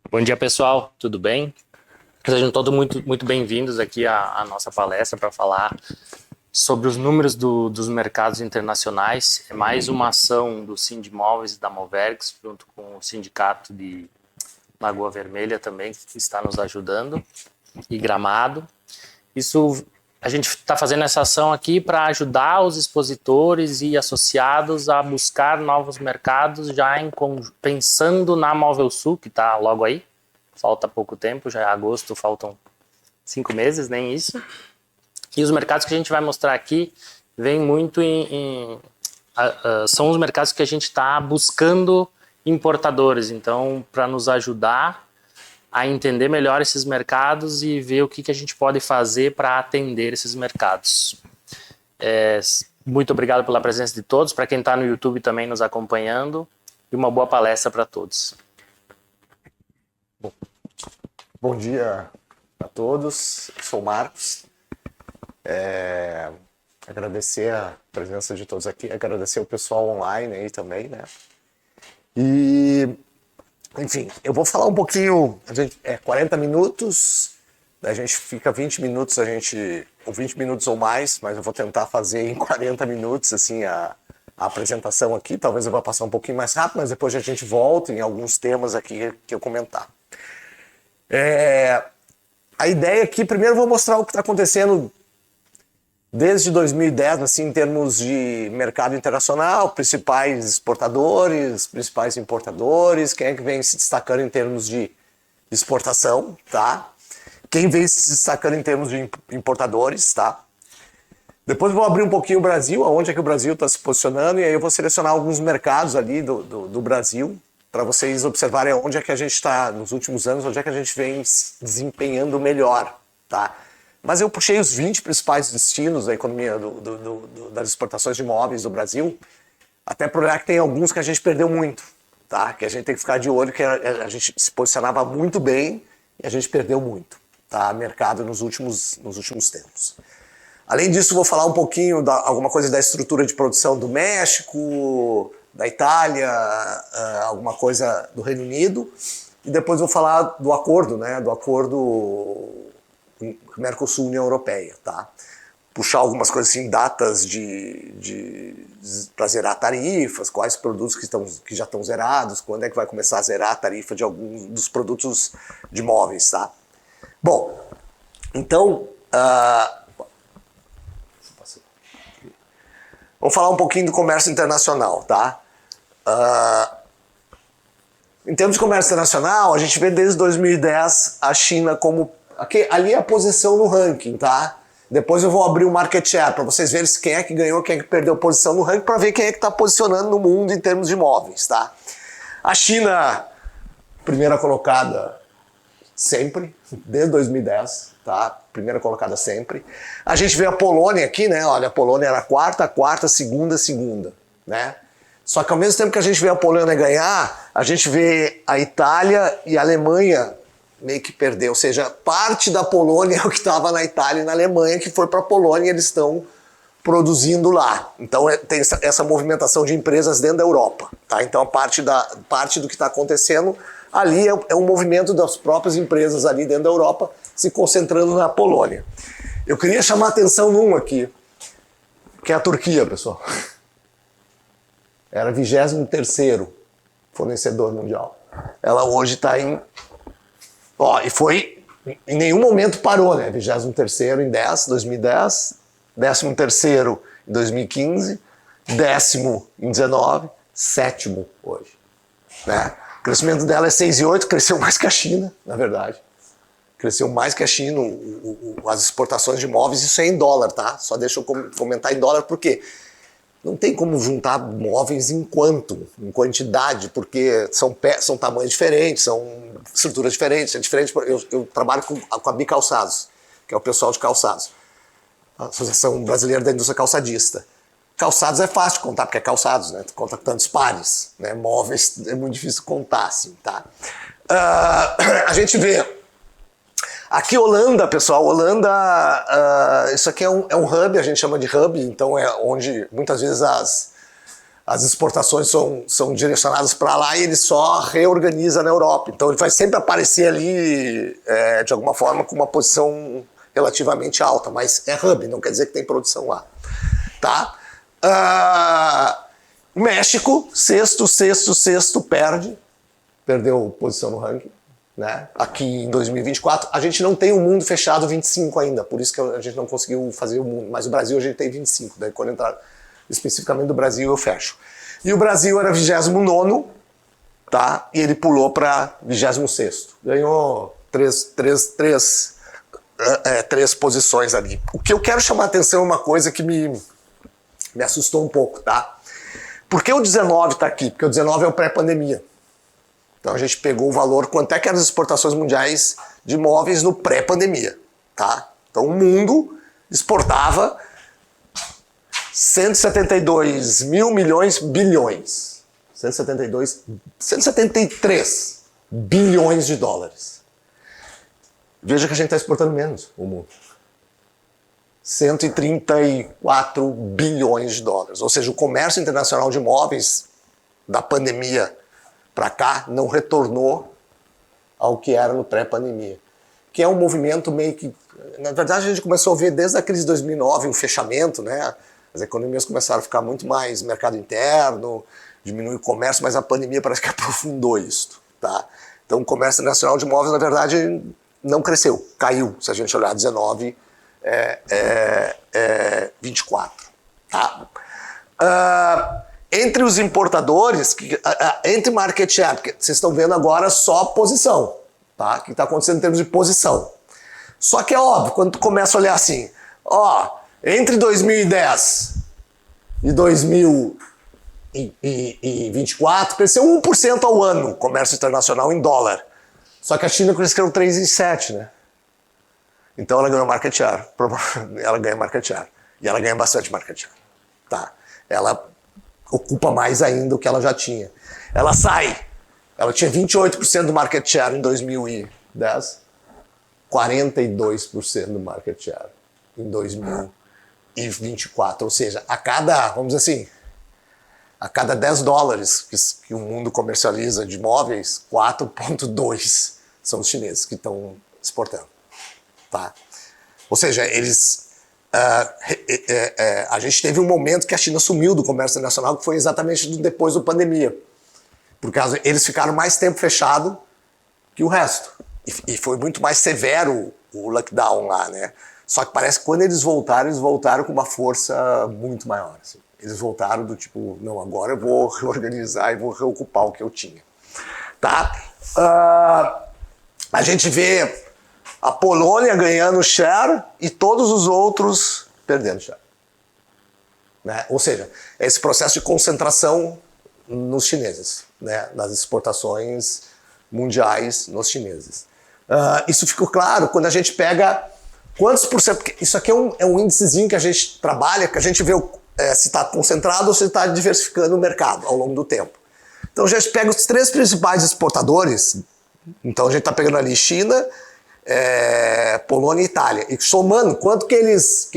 Bom dia, pessoal. Tudo bem? Sejam todos muito bem-vindos aqui à nossa palestra para falar sobre os números dos mercados internacionais. É mais uma ação do Sindimóveis e da Movergs, junto com o Sindicato de Lagoa Vermelha também, que está nos ajudando, e Gramado. A gente está fazendo essa ação aqui para ajudar os expositores e associados a buscar novos mercados, pensando na Móvel Sul, que está logo aí. Falta pouco tempo, já é agosto, faltam 5 meses, nem isso. E os mercados que a gente vai mostrar aqui vêm muito são os mercados que a gente está buscando importadores. Então, para nos ajudar a entender melhor esses mercados e ver o que a gente pode fazer para atender esses mercados. Muito obrigado pela presença de todos, para quem está no YouTube também nos acompanhando, e uma boa palestra para todos. Bom dia a todos, eu sou o Marcos. Agradecer a presença de todos aqui, agradecer o pessoal online aí também, né? E, enfim, eu vou falar um pouquinho, 40 minutos, a gente fica 20 minutos, ou 20 minutos ou mais, mas eu vou tentar fazer em 40 minutos, assim, a apresentação aqui. Talvez eu vá passar um pouquinho mais rápido, mas depois a gente volta em alguns temas aqui que eu comentar. A ideia aqui, primeiro eu vou mostrar o que está acontecendo desde 2010, assim, em termos de mercado internacional, principais exportadores, principais importadores, quem é que vem se destacando em termos de exportação, tá? Quem vem se destacando em termos de importadores, tá? Depois eu vou abrir um pouquinho o Brasil, aonde é que o Brasil está se posicionando, e aí eu vou selecionar alguns mercados ali do Brasil, para vocês observarem onde é que a gente está nos últimos anos, onde é que a gente vem se desempenhando melhor, tá? Mas eu puxei os 20 principais destinos da economia das exportações de imóveis do Brasil, até para olhar que tem alguns que a gente perdeu muito, tá? Que a gente tem que ficar de olho, que a gente se posicionava muito bem e a gente perdeu muito, tá? Mercado nos últimos tempos. Além disso, vou falar um pouquinho alguma coisa da estrutura de produção do México, da Itália, alguma coisa do Reino Unido, e depois vou falar do acordo, né? Do acordo Mercosul-União Europeia, tá? Puxar algumas coisas assim, datas para zerar tarifas, quais produtos que já estão zerados, quando é que vai começar a zerar a tarifa de alguns dos produtos de móveis, tá? Bom, então, vamos falar um pouquinho do comércio internacional, tá? Em termos de comércio internacional, a gente vê desde 2010 a China como... ali é a posição no ranking, tá? Depois eu vou abrir o market share para vocês verem quem é que ganhou, quem é que perdeu posição no ranking, para ver quem é que está posicionando no mundo em termos de imóveis, tá? A China, primeira colocada sempre, desde 2010, tá? Primeira colocada sempre. A gente vê a Polônia aqui, né? Olha, a Polônia era quarta, segunda, né? Só que ao mesmo tempo que a gente vê a Polônia ganhar, a gente vê a Itália e a Alemanha meio que perder. Ou seja, parte da Polônia é o que estava na Itália e na Alemanha, que foi para a Polônia e eles estão produzindo lá. Então tem essa movimentação de empresas dentro da Europa, tá? Então a parte do que está acontecendo ali é um movimento das próprias empresas ali dentro da Europa se concentrando na Polônia. Eu queria chamar a atenção num aqui, que é a Turquia, pessoal. Era 23º fornecedor mundial. Ela hoje está em... e foi... Em nenhum momento parou, né? 23º em 2010, 13º em 2015, 10º em 19, 7º hoje, né? O crescimento dela é 6,8, cresceu mais que a China, na verdade. Cresceu mais que a China, as exportações de imóveis, isso é em dólar, tá? Só deixa eu comentar em dólar, porque não tem como juntar móveis em quantidade, porque são tamanhos diferentes, são estruturas diferentes, é diferente. Eu trabalho com a Bicalçados, que é o pessoal de calçados, a Associação Brasileira da Indústria Calçadista. Calçados é fácil de contar, porque é calçados, né? Tu conta tantos pares, né? Móveis é muito difícil contar, assim, tá? A gente vê aqui Holanda, pessoal, Holanda, isso aqui é um hub, a gente chama de hub, então é onde muitas vezes as exportações são direcionadas para lá e ele só reorganiza na Europa. Então ele vai sempre aparecer ali, de alguma forma, com uma posição relativamente alta, mas é hub, não quer dizer que tem produção lá. Tá? México, sexto, perdeu posição no ranking. Né? Aqui em 2024, a gente não tem o mundo fechado 25 ainda, por isso que a gente não conseguiu fazer o mundo, mas o Brasil a gente tem 25, daí quando entrar especificamente do Brasil eu fecho. E o Brasil era 29º, tá? E ele pulou para 26º, ganhou três posições ali. O que eu quero chamar a atenção é uma coisa que me assustou um pouco, tá? Por que o 19 está aqui? Porque o 19 é o pré-pandemia. Então a gente pegou o valor, quanto é que eram as exportações mundiais de imóveis no pré-pandemia, tá? Então o mundo exportava 172 mil milhões, bilhões. 173 bilhões de dólares. Veja que a gente está exportando menos, o mundo. 134 bilhões de dólares. Ou seja, o comércio internacional de imóveis da pandemia para cá não retornou ao que era no pré-pandemia. Que é um movimento meio que... Na verdade, a gente começou a ver desde a crise de 2009 um fechamento, né? As economias começaram a ficar muito mais mercado interno, diminui o comércio, mas a pandemia parece que aprofundou isso. Tá? Então, o comércio internacional de imóveis, na verdade, não cresceu, caiu. Se a gente olhar 19, 24. Tá? Entre os importadores, entre market share, porque vocês estão vendo agora só posição, tá? O que está acontecendo em termos de posição. Só que é óbvio, quando tu começa a olhar assim, entre 2010 e 2024, cresceu 1% ao ano o comércio internacional em dólar. Só que a China cresceu 3,7%, né? Então ela ganhou market share. Ela ganha market share. E ela ganha bastante market share. Tá? Ela ocupa mais ainda do que ela já tinha. Ela sai. Ela tinha 28% do market share em 2010, 42% do market share em 2024. Ou seja, vamos dizer assim, a cada 10 dólares que o mundo comercializa de imóveis, 4,2 são os chineses que estão exportando. Tá? Ou seja, a gente teve um momento que a China sumiu do comércio internacional, que foi exatamente depois da pandemia. Por causa, eles ficaram mais tempo fechados que o resto. E foi muito mais severo o lockdown lá, né? Só que parece que quando eles voltaram com uma força muito maior. Assim. Eles voltaram do tipo, não, agora eu vou reorganizar e vou reocupar o que eu tinha. Tá? A gente vê a Polônia ganhando share e todos os outros perdendo share. Né? Ou seja, esse processo de concentração nos chineses, né? Nas exportações mundiais nos chineses. Isso ficou claro quando a gente pega quantos por cento, porque isso aqui é um índicezinho que a gente trabalha, que a gente vê se está concentrado ou se está diversificando o mercado ao longo do tempo. Então a gente pega os 3 principais exportadores, então a gente está pegando ali China, Polônia e Itália, e somando quanto que eles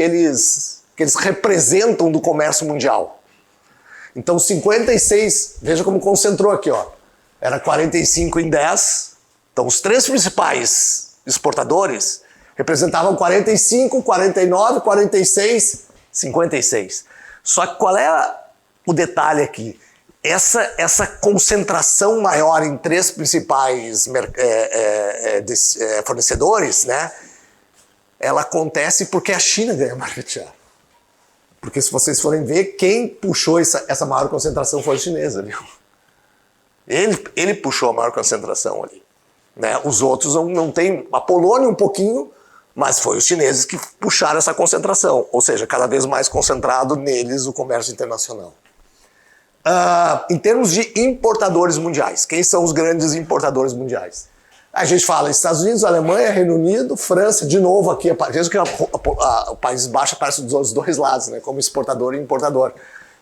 representam do comércio mundial. Então 56, veja como concentrou aqui, ó. Era 45 em 10, então os 3 principais exportadores representavam 45, 49, 46, 56. Só que qual é o detalhe aqui? Essa concentração maior em 3 principais fornecedores, né? Ela acontece porque a China ganha market share. Porque se vocês forem ver, quem puxou essa maior concentração foi a chinesa, viu? Ele puxou a maior concentração ali. Né? Os outros não tem. A Polônia um pouquinho, mas foi os chineses que puxaram essa concentração. Ou seja, cada vez mais concentrado neles o comércio internacional. Em termos de importadores mundiais, quem são os grandes importadores mundiais? A gente fala Estados Unidos, Alemanha, Reino Unido, França, de novo aqui, veja que o Países Baixos aparece dos 2 lados, né, como exportador e importador,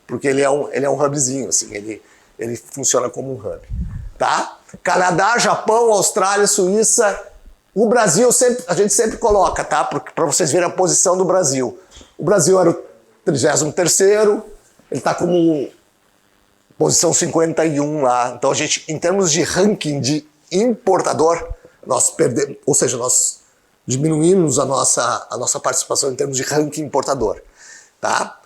porque ele é um hubzinho, assim, ele funciona como um hub. Tá? Canadá, Japão, Austrália, Suíça, o Brasil a gente sempre coloca, tá? Para vocês verem a posição do Brasil. O Brasil era o 33º, ele está como posição 51 lá. Então a gente, em termos de ranking de importador, nós perdemos, ou seja, nós diminuímos a nossa participação em termos de ranking importador, tá?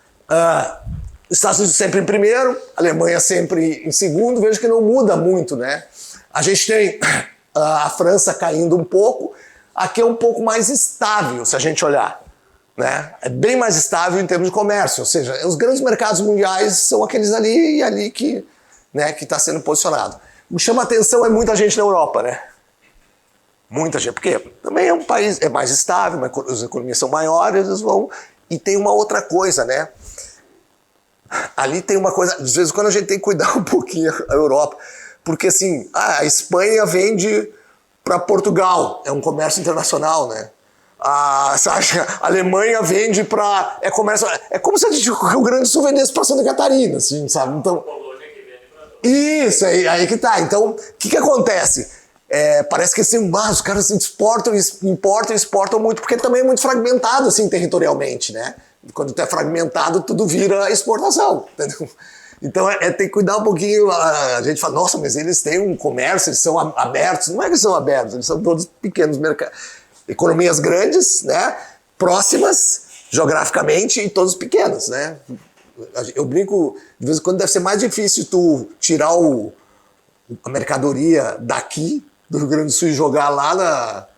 Estados Unidos sempre em primeiro, Alemanha sempre em segundo, vejo que não muda muito, né? A gente tem a França caindo um pouco, aqui é um pouco mais estável, se a gente olhar, né? É bem mais estável em termos de comércio, ou seja, os grandes mercados mundiais são aqueles ali e ali que, né, que está sendo posicionado. Me chama a atenção é muita gente na Europa, né? Muita gente, porque também é um país, é mais estável, as economias são maiores, eles vão... E tem uma outra coisa, né? Ali tem uma coisa, às vezes quando a gente tem que cuidar um pouquinho a Europa, porque assim, a Espanha vende para Portugal, é um comércio internacional, né? A Alemanha vende para... É como se a gente, o Rio Grande do Sul vendesse para Santa Catarina, assim, sabe? Então, isso, aí que tá. Então, o que acontece? Parece que assim, os caras importam e exportam muito, porque também é muito fragmentado assim, territorialmente, né? Quando tu é fragmentado, tudo vira exportação, entendeu? Então tem que cuidar um pouquinho. A gente fala, nossa, mas eles têm um comércio, eles são abertos. Não é que eles são abertos, eles são todos pequenos mercados. Economias grandes, né? Próximas, geograficamente, e todos pequenos, né? Eu brinco, de vez em quando deve ser mais difícil tu tirar a mercadoria daqui, do Rio Grande do Sul, e jogar lá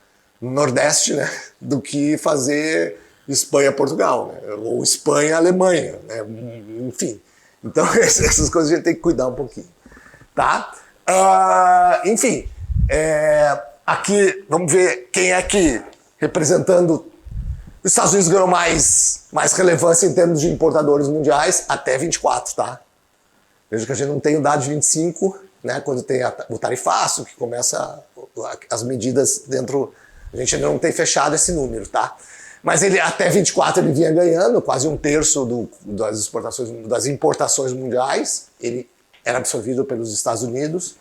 no Nordeste, né? Do que fazer Espanha-Portugal, né? Ou Espanha-Alemanha, né? Enfim. Então, essas coisas a gente tem que cuidar um pouquinho, tá? Enfim, aqui, vamos ver quem é que, representando, os Estados Unidos ganhou mais relevância em termos de importadores mundiais, até 24, tá? Veja que a gente não tem o dado de 25, né? Quando tem o tarifaço, que começa as medidas dentro, a gente ainda não tem fechado esse número, tá? Mas ele até 24 ele vinha ganhando quase um terço das importações mundiais. Ele era absorvido pelos Estados Unidos.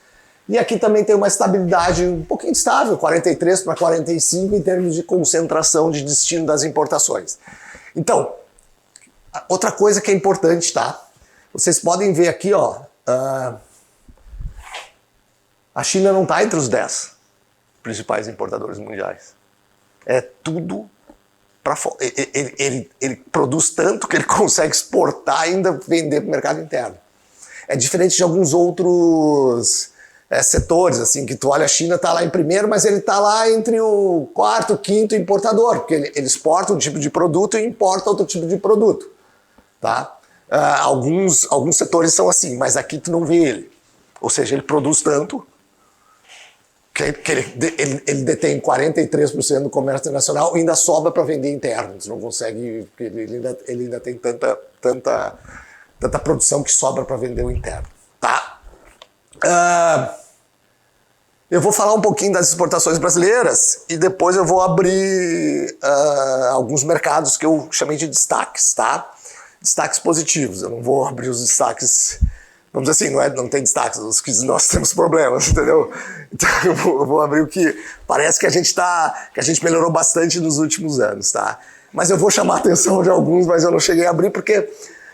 E aqui também tem uma estabilidade um pouquinho estável, 43 para 45 em termos de concentração de destino das importações. Então, outra coisa que é importante, tá? Vocês podem ver aqui, ó, a China não está entre os 10 principais importadores mundiais. É tudo... Ele produz tanto que ele consegue exportar e ainda vender para o mercado interno. É diferente de alguns outros setores, assim, que tu olha, a China está lá em primeiro, mas ele está lá entre o quarto, quinto importador, porque ele exporta um tipo de produto e importa outro tipo de produto. Tá? Alguns setores são assim, mas aqui tu não vê ele. Ou seja, ele produz tanto que ele detém 43% do comércio internacional e ainda sobra para vender interno. Você não consegue, porque ele ainda tem tanta produção que sobra para vender o interno. Tá? Eu vou falar um pouquinho das exportações brasileiras e depois eu vou abrir alguns mercados que eu chamei de destaques, tá? Destaques positivos. Eu não vou abrir os destaques... Vamos dizer assim, não tem destaques, os que nós temos problemas, entendeu? Então eu vou abrir o que parece que a gente melhorou bastante nos últimos anos, tá? Mas eu vou chamar a atenção de alguns, mas eu não cheguei a abrir porque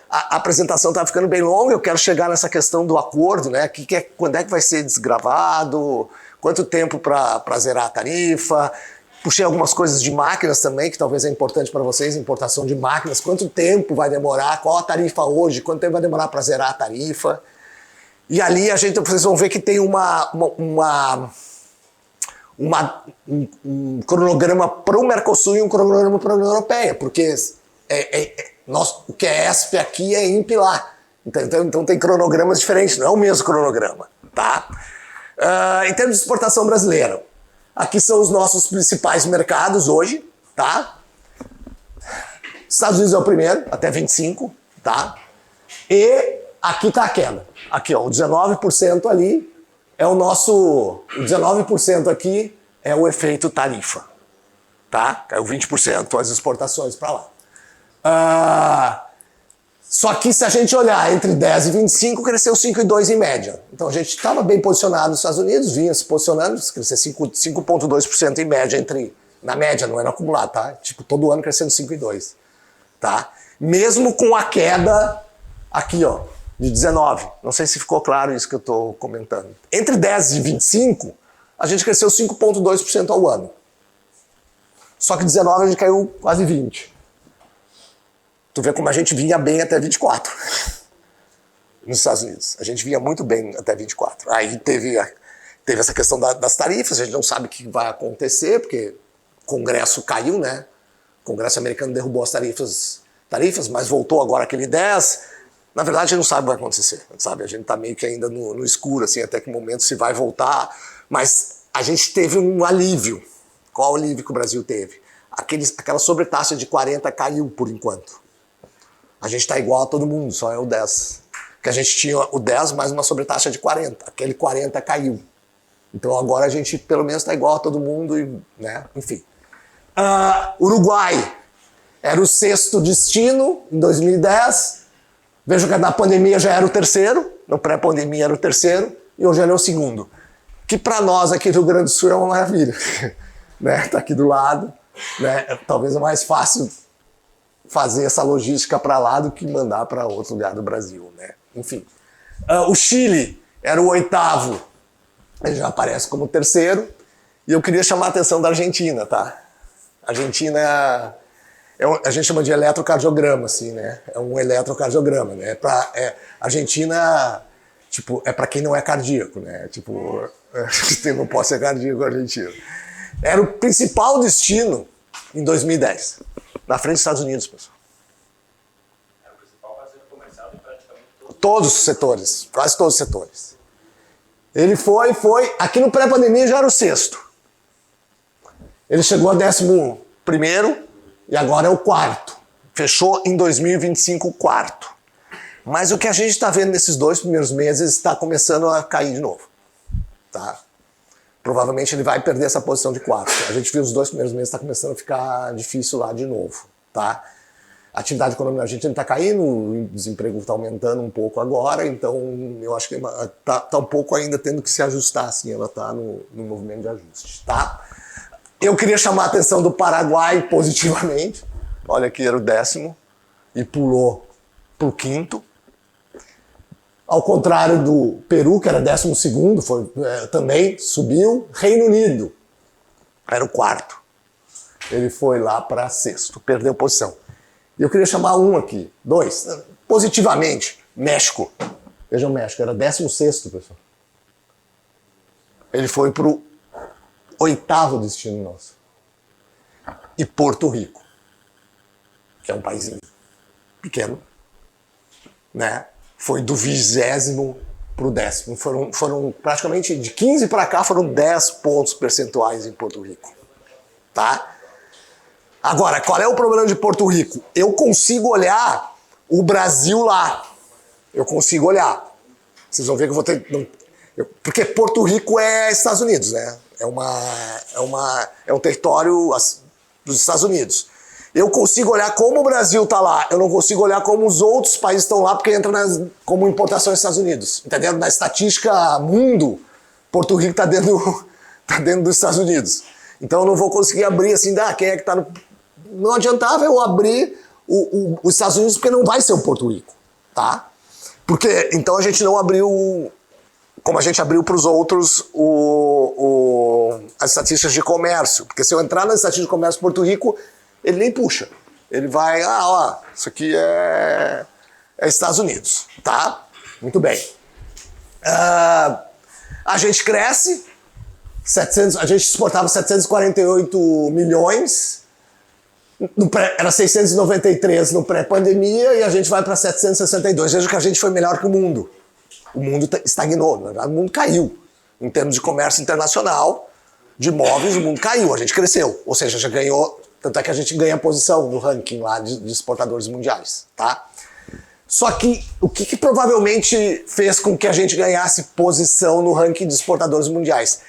a apresentação está ficando bem longa, eu quero chegar nessa questão do acordo, né? Quando é que vai ser desgravado, quanto tempo para zerar a tarifa. Puxei algumas coisas de máquinas também, que talvez é importante para vocês, importação de máquinas, quanto tempo vai demorar, qual a tarifa hoje, quanto tempo vai demorar para zerar a tarifa. E ali vocês vão ver que tem um cronograma para o Mercosul e um cronograma para a União Europeia, porque o que é ESP aqui é INPE lá. Então tem cronogramas diferentes, não é o mesmo cronograma. Tá? Em termos de exportação brasileira, aqui são os nossos principais mercados hoje, tá? Estados Unidos é o primeiro, até 25, tá? E aqui tá a queda. Aqui, ó, o 19% ali é o nosso... O 19% aqui é o efeito tarifa, tá? Caiu 20% as exportações para lá. Só que se a gente olhar entre 10 e 25, cresceu 5,2 em média. Então a gente estava bem posicionado nos Estados Unidos, vinha se posicionando, cresceu 5,2% em média na média, não é no acumulado, tá? Tipo, todo ano crescendo 5,2, tá? Mesmo com a queda aqui, ó, de 19. Não sei se ficou claro isso que eu estou comentando. Entre 10 e 25, a gente cresceu 5,2% ao ano. Só que 19 a gente caiu quase 20. Tu vê como a gente vinha bem até 24 nos Estados Unidos. A gente vinha muito bem até 24. Aí teve essa questão das tarifas, a gente não sabe o que vai acontecer, porque o Congresso caiu, né? O Congresso americano derrubou as tarifas, mas voltou agora aquele 10. Na verdade, a gente não sabe o que vai acontecer, sabe? A gente tá meio que ainda no escuro, assim, até que momento se vai voltar. Mas a gente teve um alívio. Qual o alívio que o Brasil teve? Aquela sobretaxa de 40 caiu por enquanto. A gente está igual a todo mundo, só é o 10. Porque a gente tinha o 10 mais uma sobretaxa de 40. Aquele 40 caiu. Então agora a gente pelo menos está igual a todo mundo, e, né? Enfim. Uruguai era o 6º destino em 2010. Veja que na pandemia já era o 3º, no pré-pandemia era o 3º, e hoje ele é o 2º. Que para nós aqui do Rio Grande do Sul é uma maravilha. Né? Tá aqui do lado. Né? Talvez é mais fácil fazer essa logística para lá do que mandar para outro lugar do Brasil. Né? Enfim. O Chile era o 8º. Ele já aparece como 3º. E eu queria chamar a atenção da Argentina, tá? A Argentina a gente chama de eletrocardiograma, assim, né? É um eletrocardiograma, né? Argentina, tipo, é para quem não é cardíaco, né? Tipo, não pode ser cardíaco argentino. Era o principal destino em 2010, na frente dos Estados Unidos, pessoal. Era o principal parceiro comercial de praticamente todos os setores, quase todos os setores. Ele foi, aqui no pré-pandemia já era o 6º. Ele chegou a 11º e agora é o 4º. Fechou em 2025 o 4º. Mas o que a gente está vendo nesses 2 primeiros meses está começando a cair de novo. Tá? Provavelmente ele vai perder essa posição de 4º. A gente viu os 2 primeiros meses, está começando a ficar difícil lá de novo. Tá? A atividade econômica da Argentina está caindo, o desemprego está aumentando um pouco agora, então eu acho que está um pouco ainda tendo que se ajustar, assim, ela está no movimento de ajuste. Tá? Eu queria chamar a atenção do Paraguai positivamente. Olha aqui, era o 10º e pulou para o 5º. Ao contrário do Peru, que era 12º, também subiu. Reino Unido era o 4º. Ele foi lá para 6º, perdeu posição. E eu queria chamar aqui, 2, positivamente, México. Vejam, México era 16º, pessoal. Ele foi para o 8º destino nosso. E Porto Rico, que é um país pequeno, né? Foi do 20º para o 10º. Foram praticamente de 15 para cá, foram 10 pontos percentuais em Porto Rico. Tá? Agora, qual é o problema de Porto Rico? Eu consigo olhar o Brasil lá. Eu consigo olhar. Vocês vão ver que eu vou ter... Porque Porto Rico é Estados Unidos, né? É um território dos Estados Unidos. Eu consigo olhar como o Brasil está lá. Eu não consigo olhar como os outros países estão lá, porque entra como importação dos Estados Unidos. Entendeu? Na estatística mundo, Porto Rico está dentro dos Estados Unidos. Então eu não vou conseguir abrir assim, quem é que está no... Não adiantava eu abrir os Estados Unidos, porque não vai ser o Porto Rico, tá? Porque, então a gente não abriu, como a gente abriu para os outros, as estatísticas de comércio. Porque se eu entrar nas estatísticas de comércio Porto Rico, ele nem puxa. Ele vai, isso aqui é Estados Unidos, tá? Muito bem. A gente cresce, a gente exportava 748 milhões, era 693 no pré-pandemia e a gente vai para 762. Veja que a gente foi melhor que o mundo. O mundo estagnou, na verdade, o mundo caiu. Em termos de comércio internacional, de imóveis, o mundo caiu, a gente cresceu. Ou seja, já ganhou, tanto é que a gente ganha posição no ranking lá de exportadores mundiais, tá? Só que o que provavelmente fez com que a gente ganhasse posição no ranking de exportadores mundiais?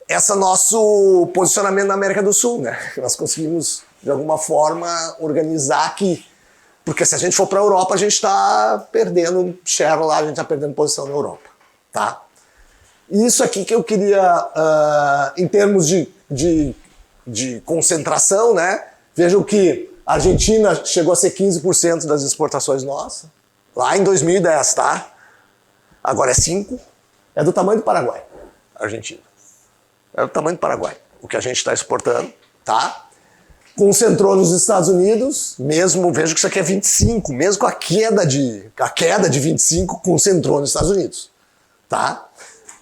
Esse nosso posicionamento na América do Sul, né? Nós conseguimos, de alguma forma, organizar aqui. Porque se a gente for para a Europa, a gente está perdendo share lá, a gente está perdendo posição na Europa, tá? Isso aqui que eu queria, em termos de concentração, né? Vejam que a Argentina chegou a ser 15% das exportações nossas, lá em 2010, tá? agora é 5, é do tamanho do Paraguai, a Argentina. É do tamanho do Paraguai, o que a gente está exportando, tá? Concentrou nos Estados Unidos, mesmo, veja que isso aqui é 25, mesmo com a queda de 25, concentrou nos Estados Unidos, tá?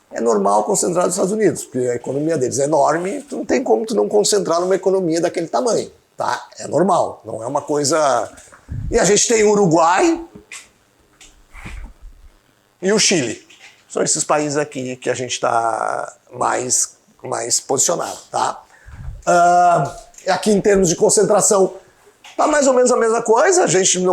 É normal concentrar nos Estados Unidos, porque a economia deles é enorme, não tem como tu não concentrar numa economia daquele tamanho, tá? É normal, não é uma coisa... E a gente tem o Uruguai e o Chile. São esses países aqui que a gente está mais posicionado, tá? Aqui em termos de concentração, tá mais ou menos a mesma coisa. A gente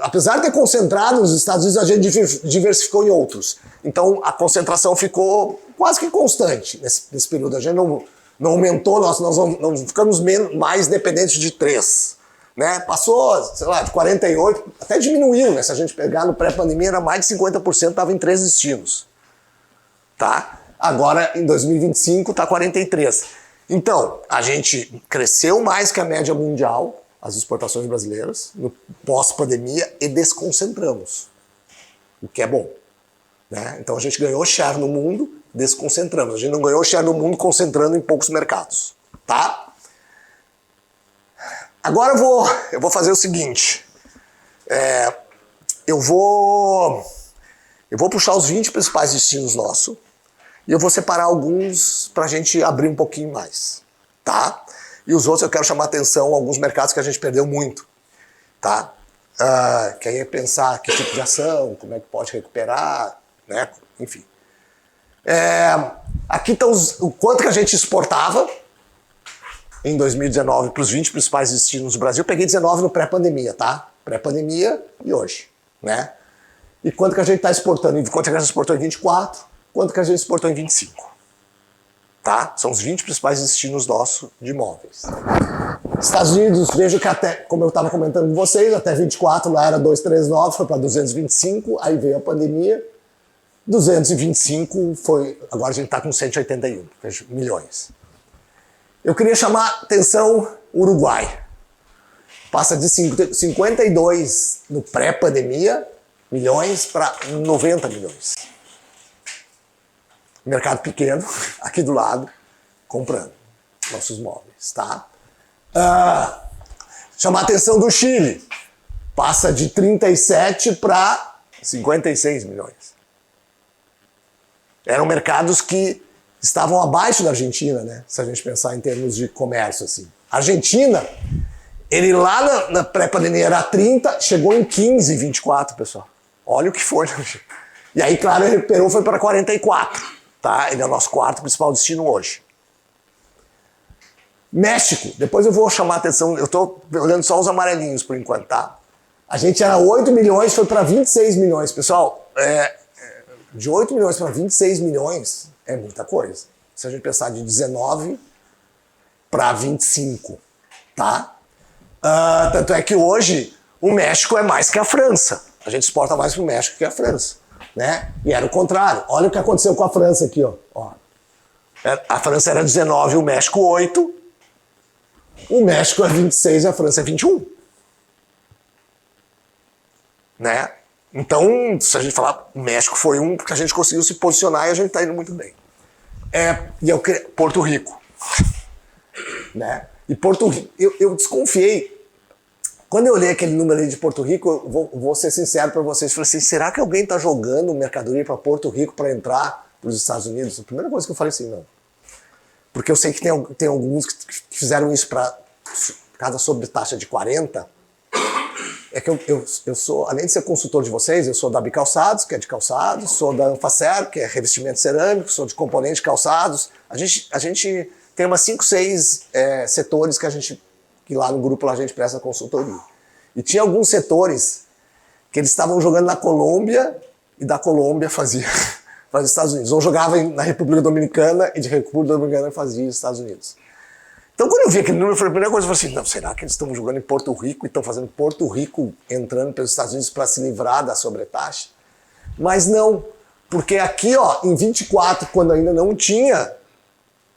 apesar de ter concentrado nos Estados Unidos, a gente diversificou em outros. Então a concentração ficou quase que constante nesse período. A gente não aumentou, nós não ficamos mais dependentes de 3. Né? Passou, sei lá, de 48, até diminuiu, né? Se a gente pegar no pré-pandemia, era mais de 50%, estava em 3 destinos. Tá? Agora, em 2025, está 43%. Então, a gente cresceu mais que a média mundial, as exportações brasileiras, no pós-pandemia, e desconcentramos, o que é bom. Né? Então, a gente ganhou share no mundo, desconcentramos. A gente não ganhou share no mundo concentrando em poucos mercados. Tá? Agora eu vou fazer o seguinte, eu vou puxar os 20 principais destinos nossos e eu vou separar alguns para a gente abrir um pouquinho mais, tá? E os outros eu quero chamar atenção a alguns mercados que a gente perdeu muito, tá? Que aí é pensar que tipo de ação, como é que pode recuperar, né? Enfim. Aqui estão o quanto que a gente exportava em 2019 para os 20 principais destinos do Brasil. Peguei 19 no pré-pandemia, tá? Pré-pandemia e hoje, né? E quanto que a gente está exportando? Quanto que a gente exportou em 24? Quanto que a gente exportou em 25? Tá? São os 20 principais destinos nossos de imóveis. Estados Unidos, vejo que até, como eu estava comentando com vocês, até 24 lá era 239, foi para 225, aí veio a pandemia, 225 foi, agora a gente está com 181 milhões. Eu queria chamar atenção Uruguai. Passa de 52 no pré-pandemia milhões para 90 milhões. Mercado pequeno, aqui do lado, comprando nossos móveis, tá? Chamar atenção do Chile. Passa de 37 para 56 milhões. Eram mercados que estavam abaixo da Argentina, né? Se a gente pensar em termos de comércio, assim. Argentina, ele lá na pré-pandemia era 30, chegou em 15, 24, pessoal. Olha o que foi. E aí, claro, ele recuperou, foi para 44, tá? Ele é o nosso quarto principal destino hoje. México, depois eu vou chamar a atenção, eu estou olhando só os amarelinhos por enquanto, tá? A gente era 8 milhões, foi para 26 milhões. Pessoal, de 8 milhões para 26 milhões é muita coisa. Se a gente pensar de 19 para 25, tá? Tanto é que hoje o México é mais que a França. A gente exporta mais para o México que a França, né? E era o contrário. Olha o que aconteceu com a França aqui, ó. A França era 19, o México 8. O México é 26 e a França é 21. Né? Então, se a gente falar, o México foi um que a gente conseguiu se posicionar e a gente está indo muito bem. Porto Rico. Né? E Porto Rico, eu desconfiei. Quando eu olhei aquele número ali de Porto Rico, eu vou ser sincero para vocês, falei assim, será que alguém está jogando mercadoria para Porto Rico para entrar para os Estados Unidos? A primeira coisa que eu falei assim, não. Porque eu sei que tem alguns que fizeram isso para cada sobretaxa de 40. É que eu sou, além de ser consultor de vocês, eu sou da Bicalçados, que é de calçados, sou da Anfacer, que é revestimento cerâmico, sou de componente de calçados. A gente tem umas 5, 6 setores que lá no grupo lá a gente presta consultoria. E tinha alguns setores que eles estavam jogando na Colômbia e da Colômbia fazia os Estados Unidos. Ou jogava na República Dominicana e de República Dominicana fazia os Estados Unidos. Então, quando eu vi aquele número, a primeira coisa eu falei assim, não, será que eles estão jogando em Porto Rico e estão fazendo Porto Rico entrando pelos Estados Unidos para se livrar da sobretaxa? Mas não, porque aqui, ó, em 24, quando ainda não tinha,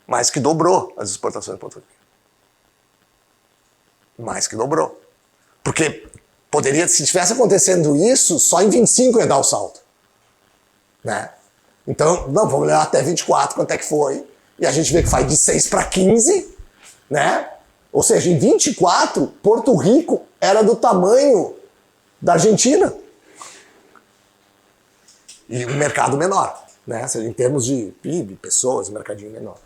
mais que dobrou as exportações de Porto Rico. Mais que dobrou. Porque poderia, se estivesse acontecendo isso, só em 25 ia dar o salto. né? Então, não, vamos olhar até 24, quanto é que foi. E a gente vê que faz de 6 para 15, né? Ou seja, em 24, Porto Rico era do tamanho da Argentina. E um mercado menor, né? Ou seja, em termos de PIB, pessoas, um mercadinho menor.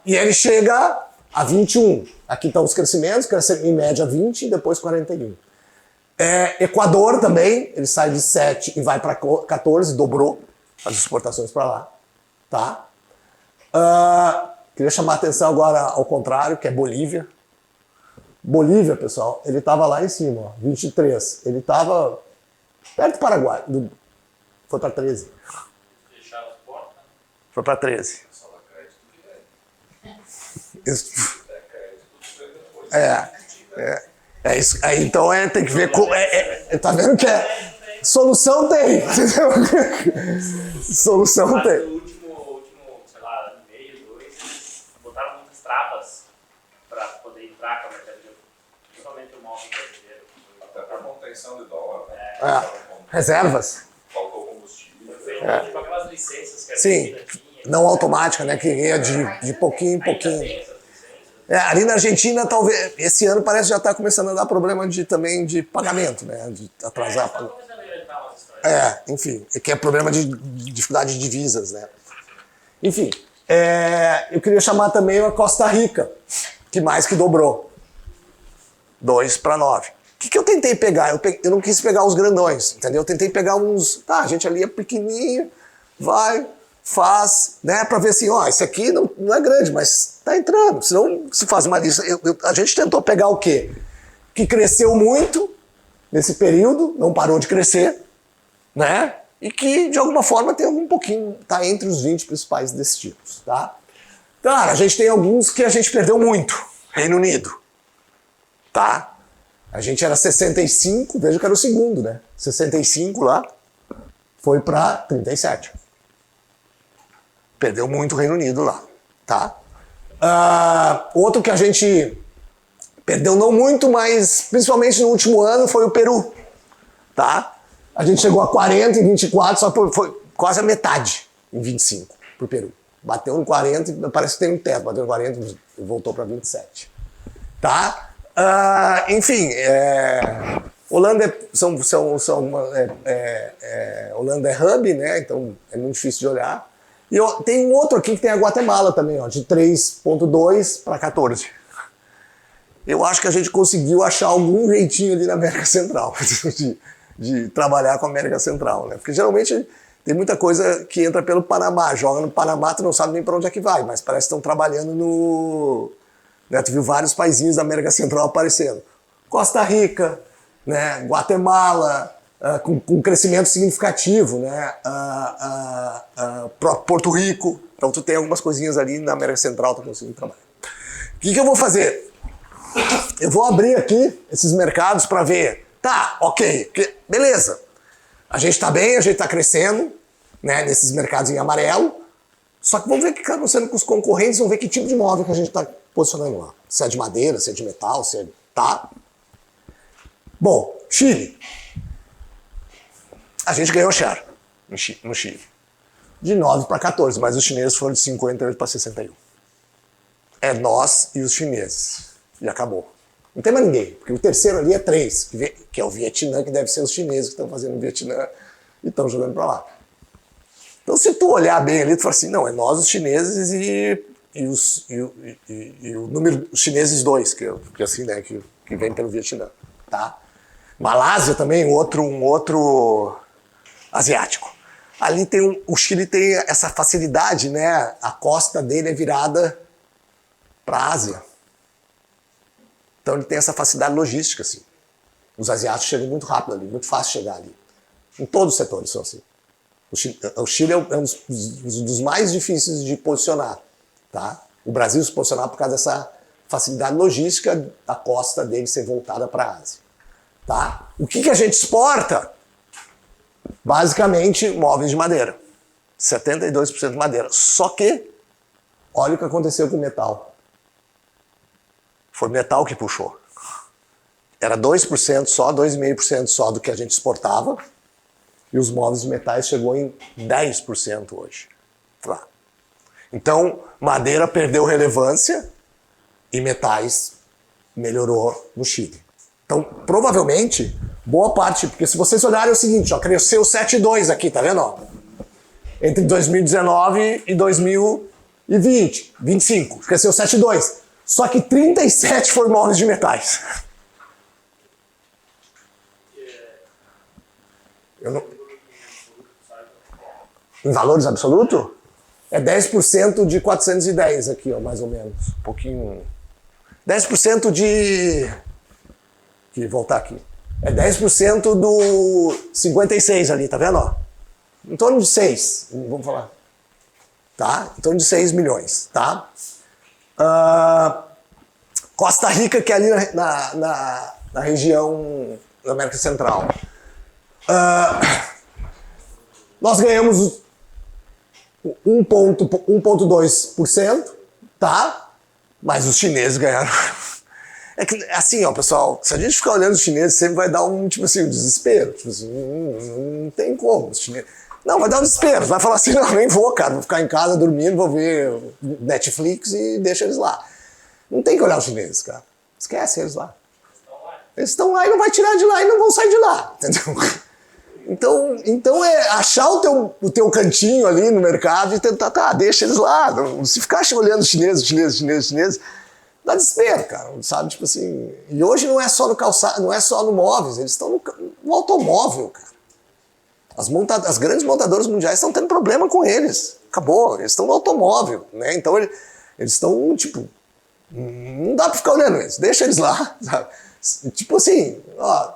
E ele chega a 21. Aqui estão os crescimentos, cresce em média 20 e depois 41. Equador também, ele sai de 7 e vai para 14, dobrou as exportações para lá. Tá? Queria chamar a atenção agora ao contrário, que é Bolívia. Bolívia, pessoal, ele estava lá em cima, ó, 23. Ele estava perto do Paraguai. Foi para 13. Fecharam as portas. Foi para 13. Só dá crédito que Isso. é crédito tudo depois. É isso. Aí, então tem que ver como. Tá vendo que solução tem. Entendeu? Solução Mas tem. no último, sei lá, ano e meio, 2, eles botaram muitas travas para poder entrar com a mercadoria, principalmente o móvel brasileiro. Até para contenção de dólar, né? Reservas. Faltou combustível. Feito tipo aquelas licenças que a Sim. Argentina tinha. Não automática, né? Que ia de pouquinho em Ainda pouquinho. tem essas licenças. Ali na Argentina, talvez, esse ano parece que já está começando a dar problema também de pagamento, né? De atrasar. Tá começando a inventar umas histórias. Enfim, que é problema de dificuldade de divisas, né? Enfim, eu queria chamar também a Costa Rica, que mais que dobrou. 2 para 9. O que eu tentei pegar? Eu não quis pegar os grandões, entendeu? Eu tentei pegar uns... Tá, a gente ali é pequenininho, vai, faz, né? Para ver assim, ó, esse aqui não é grande, mas tá entrando. Senão se faz uma lista. A gente tentou pegar o quê? Que cresceu muito nesse período, não parou de crescer, né? E que, de alguma forma, tem um pouquinho, tá entre os 20 principais destinos, tá? Claro, a gente tem alguns que a gente perdeu muito. Reino Unido, tá? A gente era 65, veja que era o segundo, né? 65 lá, foi para 37. Perdeu muito o Reino Unido lá, tá? Outro que a gente perdeu não muito, mas principalmente no último ano foi o Peru, tá? A gente chegou a 40 em 24, só que foi quase a metade em 25 pro Peru. Bateu em 40, parece que tem um teto, bateu em 40 e voltou para 27, tá? Enfim, Holanda Holanda é hub, né? Então é muito difícil de olhar. E tem um outro aqui que tem a Guatemala também, ó, de 3,2 para 14. Eu acho que a gente conseguiu achar algum jeitinho ali na América Central de trabalhar com a América Central, né? Porque geralmente tem muita coisa que entra pelo Panamá, joga no Panamá, tu não sabe nem para onde é que vai, mas parece que estão trabalhando no... Né, tu viu vários paizinhos da América Central aparecendo. Costa Rica, né, Guatemala, com crescimento significativo, né, Porto Rico. Então tu tem algumas coisinhas ali na América Central, tu conseguindo trabalhar. O que eu vou fazer? Eu vou abrir aqui esses mercados para ver. Tá, ok, beleza. A gente está bem, a gente está crescendo, né, nesses mercados em amarelo. Só que vamos ver o que está acontecendo com os concorrentes, vamos ver que tipo de móvel que a gente está posicionando lá. Se é de madeira, se é de metal, se é... Tá? Bom, Chile. A gente ganhou share no Chile. De 9 para 14, mas os chineses foram de 58 para 61. É nós e os chineses. E acabou. Não tem mais ninguém, porque o terceiro ali é 3, que é o Vietnã, que deve ser os chineses que estão fazendo o Vietnã e estão jogando para lá. Então, se tu olhar bem ali, tu fala assim, não, é nós os chineses e o número, os chineses 2, que assim, né, que vem pelo Vietnã, tá? Malásia também, um outro asiático. Ali tem o Chile tem essa facilidade, né? A costa dele é virada para a Ásia. Então ele tem essa facilidade logística, assim. Os asiáticos chegam muito rápido ali, muito fácil chegar ali. Em todos os setores são assim. O Chile é um dos mais difíceis de posicionar, tá? O Brasil se posicionar por causa dessa facilidade logística da costa dele ser voltada para a Ásia, tá? O que a gente exporta? Basicamente, móveis de madeira. 72% de madeira. Só que, olha o que aconteceu com o metal. Foi o metal que puxou. Era 2% só, 2,5% só do que a gente exportava. E os móveis de metais chegou em 10% hoje. Tá. Então, madeira perdeu relevância e metais melhorou no Chile. Então, provavelmente, boa parte, porque se vocês olharem é o seguinte, ó, cresceu 7,2 aqui, tá vendo? Ó? Entre 2019 e 2020, 25, cresceu 7,2. Só que 37 foi móveis de metais. Eu não... Em valores absolutos? É 10% de 410 aqui, ó, mais ou menos. Um pouquinho... 10% de... Aqui, voltar aqui. É 10% do 56 ali, tá vendo? Ó? Em torno de 6, vamos falar. Tá? Em torno de 6 milhões, tá? Costa Rica, que é ali na região da América Central. Nós ganhamos 1,2%, tá? Mas os chineses ganharam. É que, assim, ó, pessoal, se a gente ficar olhando os chineses, sempre vai dar um, tipo assim, um desespero. Tipo assim, não tem como. Os chineses... Não, vai dar um desespero. Vai falar assim, não, nem vou, cara. Vou ficar em casa dormindo, vou ver Netflix e deixa eles lá. Não tem que olhar os chineses, cara. Esquece eles lá. Eles estão lá e não vai tirar de lá e não vão sair de lá, entendeu? Então é achar o teu cantinho ali no mercado e tentar, tá, deixa eles lá. Não, se ficar olhando os chineses, dá desespero, cara, sabe? Tipo assim, e hoje não é só no calçado, não é só no móveis, eles estão no automóvel, cara. As grandes montadoras mundiais estão tendo problema com eles. Acabou, eles estão no automóvel, né? Então eles estão, tipo, não dá pra ficar olhando eles, deixa eles lá, sabe? Tipo assim, ó,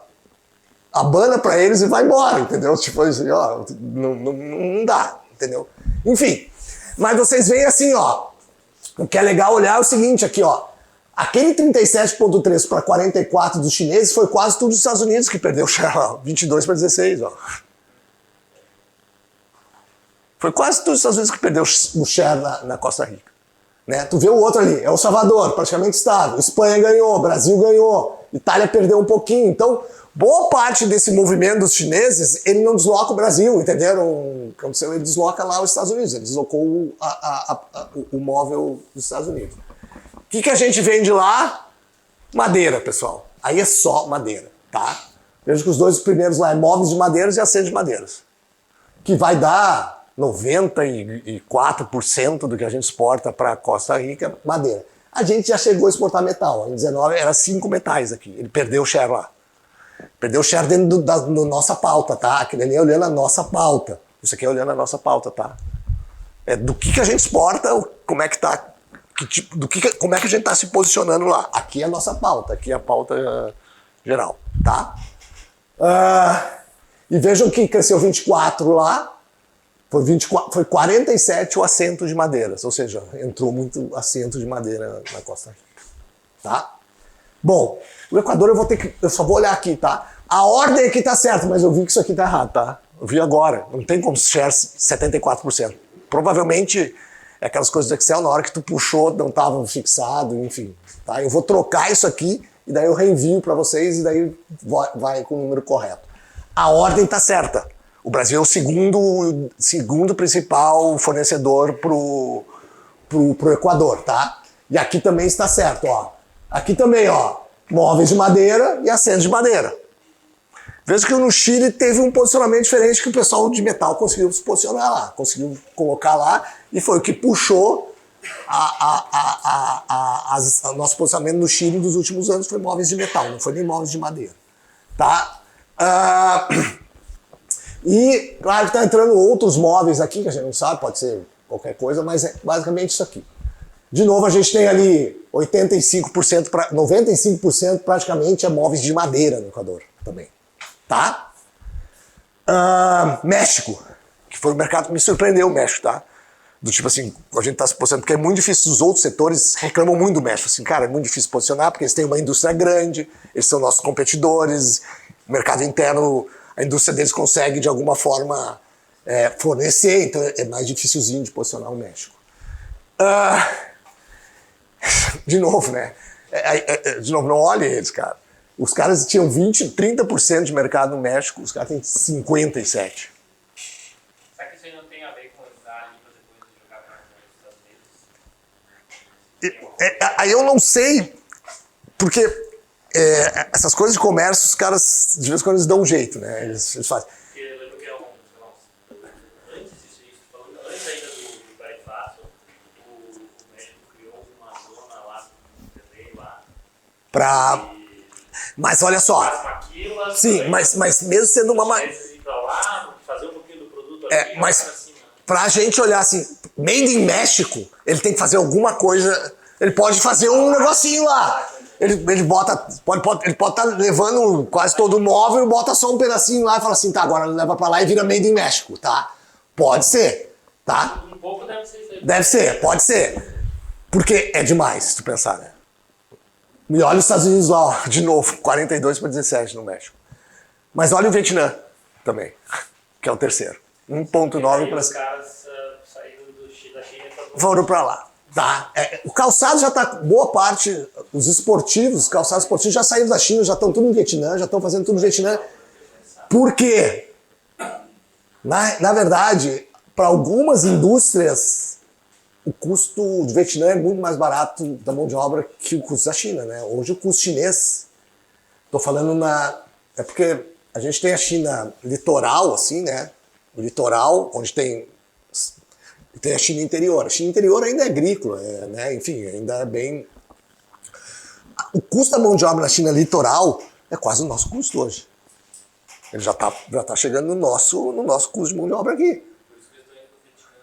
abana pra eles e vai embora, entendeu? Tipo assim, ó, não dá, entendeu? Enfim, mas vocês veem assim, ó, o que é legal olhar é o seguinte aqui, ó, aquele 37,3 para 44 dos chineses foi quase tudo dos Estados Unidos que perdeu o share, ó, 22 para 16, ó. Foi quase tudo os Estados Unidos que perdeu o share na Costa Rica. Né? Tu vê o outro ali, é o Salvador, praticamente estável. Espanha ganhou, Brasil ganhou, Itália perdeu um pouquinho. Então, boa parte desse movimento dos chineses, ele não desloca o Brasil, entenderam? Ele desloca lá os Estados Unidos, ele deslocou o móvel dos Estados Unidos. O que a gente vende lá? Madeira, pessoal. Aí é só madeira, tá? Veja que os dois primeiros lá é móveis de madeiras e acende de madeiras. Que vai dar 94% do que a gente exporta para Costa Rica, madeira. A gente já chegou a exportar metal. Em 19 era 5 metais aqui. Ele perdeu o share lá. Perdeu o share dentro da nossa pauta, tá? Aquele ali é olhando a nossa pauta. Isso aqui é olhando a nossa pauta, tá? É do que a gente exporta, como é que tá, como é que a gente tá se posicionando lá. Aqui é a nossa pauta, aqui é a pauta geral, tá? E vejam que cresceu 24 lá. Foi 47 o assento de madeiras, ou seja, entrou muito assento de madeira na Costa Rica, tá? Bom, o Equador eu só vou olhar aqui, tá? A ordem aqui tá certa, mas eu vi que isso aqui tá errado, tá? Eu vi agora, não tem como share 74%. Provavelmente é aquelas coisas do Excel, na hora que tu puxou, não tava fixado, enfim, tá? Eu vou trocar isso aqui e daí eu reenvio para vocês e daí vai com o número correto. A ordem tá certa. O Brasil é o segundo principal fornecedor pro Equador, tá? E aqui também está certo, ó. Aqui também, ó, móveis de madeira e assentos de madeira. Veja que no Chile teve um posicionamento diferente que o pessoal de metal conseguiu se posicionar lá, conseguiu colocar lá e foi o que puxou o nosso posicionamento no Chile nos últimos anos, foi móveis de metal, não foi nem móveis de madeira, tá? E, claro que está entrando outros móveis aqui, que a gente não sabe, pode ser qualquer coisa, mas é basicamente isso aqui. De novo, a gente tem ali 95% praticamente é móveis de madeira no Equador também, tá? México, que foi o mercado que me surpreendeu, o México, tá? Do tipo assim, a gente está se posicionando, porque é muito difícil, os outros setores reclamam muito do México, assim, cara, é muito difícil posicionar, porque eles têm uma indústria grande, eles são nossos competidores, o mercado interno, a indústria deles consegue de alguma forma fornecer, então é mais dificilzinho de posicionar o México. De novo, né? De novo, não olhem eles, cara. Os caras tinham 20, 30% de mercado no México, os caras têm 57%. Será que isso aí não tem a ver com entrar ali para depois jogar para os Estados Unidos? Aí eu não sei, porque essas coisas de comércio, os caras, de vez em quando, eles dão um jeito, né? Eles fazem. Porque eu lembro que sei lá, antes disso, falando antes ainda do Carifato, o México criou uma zona lá, Mas olha só. as maquilas. Sim, mas mesmo sendo uma. Ir para lá, fazer um pouquinho do produto Mas pra gente olhar assim, made in México, ele tem que fazer alguma coisa. Ele pode fazer um negocinho lá. Ele pode estar levando quase todo o móvel, bota só um pedacinho lá e fala assim, tá, agora leva pra lá e vira made in México, tá? Pode ser, tá? Um pouco deve ser isso aí. Deve ser, pode ser. Porque é demais, se tu pensar, né? E olha os Estados Unidos lá, ó, de novo, 42-17 no México. Mas olha o Vietnã também, que é o terceiro. 1,9 para... Os caras saíram da China e foram para lá. Tá? O calçado já está, boa parte, os esportivos, os calçados esportivos já saíram da China, já estão tudo no Vietnã, já estão fazendo tudo no Vietnã. Por quê? Na verdade, para algumas indústrias, o custo do Vietnã é muito mais barato da mão de obra que o custo da China, né? Hoje o custo chinês, estou falando é porque a gente tem a China litoral, assim, né? O litoral, onde tem a China interior. A China interior ainda é agrícola, né? Enfim, ainda é bem... O custo da mão de obra na China litoral é quase o nosso custo hoje. Ele já tá chegando no nosso custo de mão de obra aqui.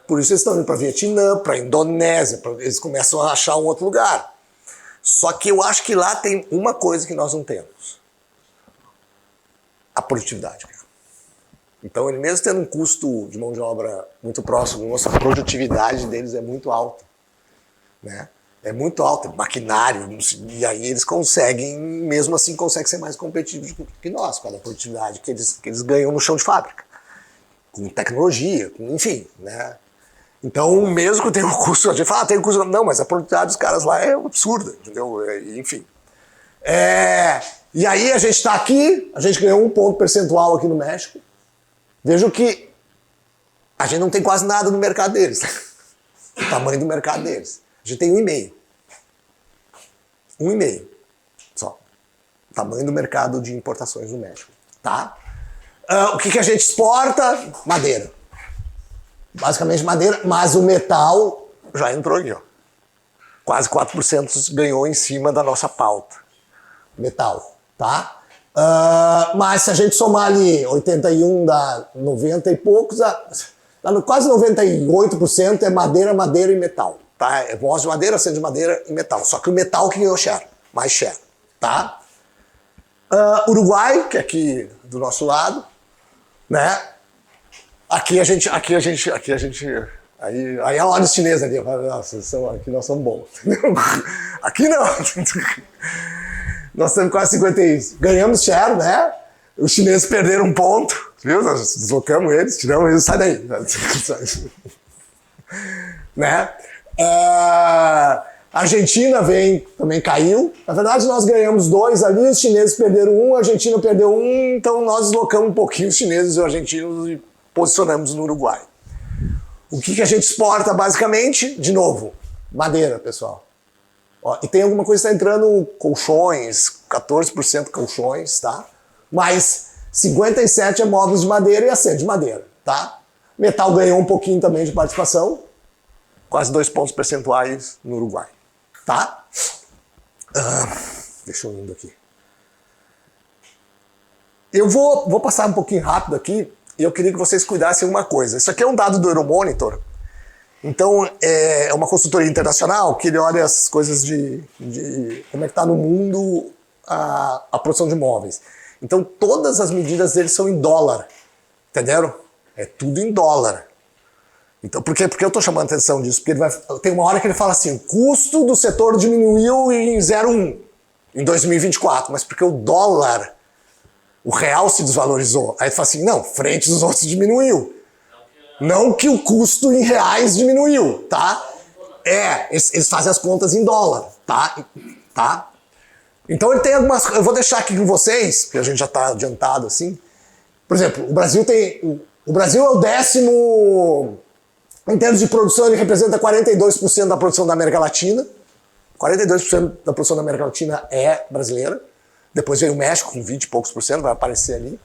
Por isso eles estão indo para Vietnã, para Indonésia, eles começam a achar um outro lugar. Só que eu acho que lá tem uma coisa que nós não temos. A produtividade, cara. Então, ele mesmo tendo um custo de mão de obra muito próximo, nossa produtividade deles é muito alta, né? É muito alta, maquinário, e aí eles conseguem, mesmo assim, conseguem ser mais competitivos que nós, com a produtividade que eles ganham no chão de fábrica, com tecnologia, enfim, né? Então, mesmo que tenha um custo, a gente fala, tem um custo, não, mas a produtividade dos caras lá é absurda, entendeu? Enfim. E aí a gente está aqui, a gente ganhou 1 ponto percentual aqui no México. Vejam que a gente não tem quase nada no mercado deles. O tamanho do mercado deles. A gente tem 1,5. 1,5 só. O tamanho do mercado de importações no México. Tá? O que a gente exporta? Madeira. Basicamente madeira, mas o metal já entrou aqui, ó. Quase 4% ganhou em cima da nossa pauta. Metal, tá? Mas se a gente somar ali 81 dá 90 e poucos, quase 98% é madeira, madeira e metal. Tá? É voz de madeira, acende de madeira e metal. Só que o metal que ganhou share, mais share. Tá? Uruguai, que é aqui do nosso lado, né? Aqui a gente aí a hora dos chineses ali, nossa, aqui nós somos bons. Aqui não. Nós temos quase 51. Ganhamos share, né? Os chineses perderam 1 ponto, viu? Nós deslocamos eles, tiramos eles, sai daí. Né? A Argentina também caiu. Na verdade, nós ganhamos 2 ali, os chineses perderam 1, a Argentina perdeu 1, então nós deslocamos um pouquinho os chineses e os argentinos e posicionamos no Uruguai. O que a gente exporta, basicamente? De novo, madeira, pessoal. Ó, e tem alguma coisa que está entrando, colchões, 14% colchões, tá? Mas 57% é móveis de madeira e acende de madeira, tá? Metal ganhou um pouquinho também de participação, quase 2 pontos percentuais no Uruguai, tá? Deixa eu indo aqui. Eu vou passar um pouquinho rápido aqui e eu queria que vocês cuidassem uma coisa. Isso aqui é um dado do Euromonitor. Então, é uma consultoria internacional que ele olha as coisas de como é que está no mundo a produção de imóveis. Então, todas as medidas deles são em dólar, entenderam? É tudo em dólar. Então, por que eu estou chamando a atenção disso? Porque tem uma hora que ele fala assim, o custo do setor diminuiu em 0,1 em 2024, mas porque o dólar, o real se desvalorizou. Aí ele fala assim, não, frente dos outros diminuiu. Não que o custo em reais diminuiu, tá? Eles fazem as contas em dólar, tá? Então ele tem algumas... Eu vou deixar aqui com vocês, porque a gente já está adiantado assim. Por exemplo, o Brasil tem... O Brasil é o 10º... Em termos de produção, ele representa 42% da produção da América Latina. 42% da produção da América Latina é brasileira. Depois vem o México com 20 e poucos por cento, vai aparecer ali.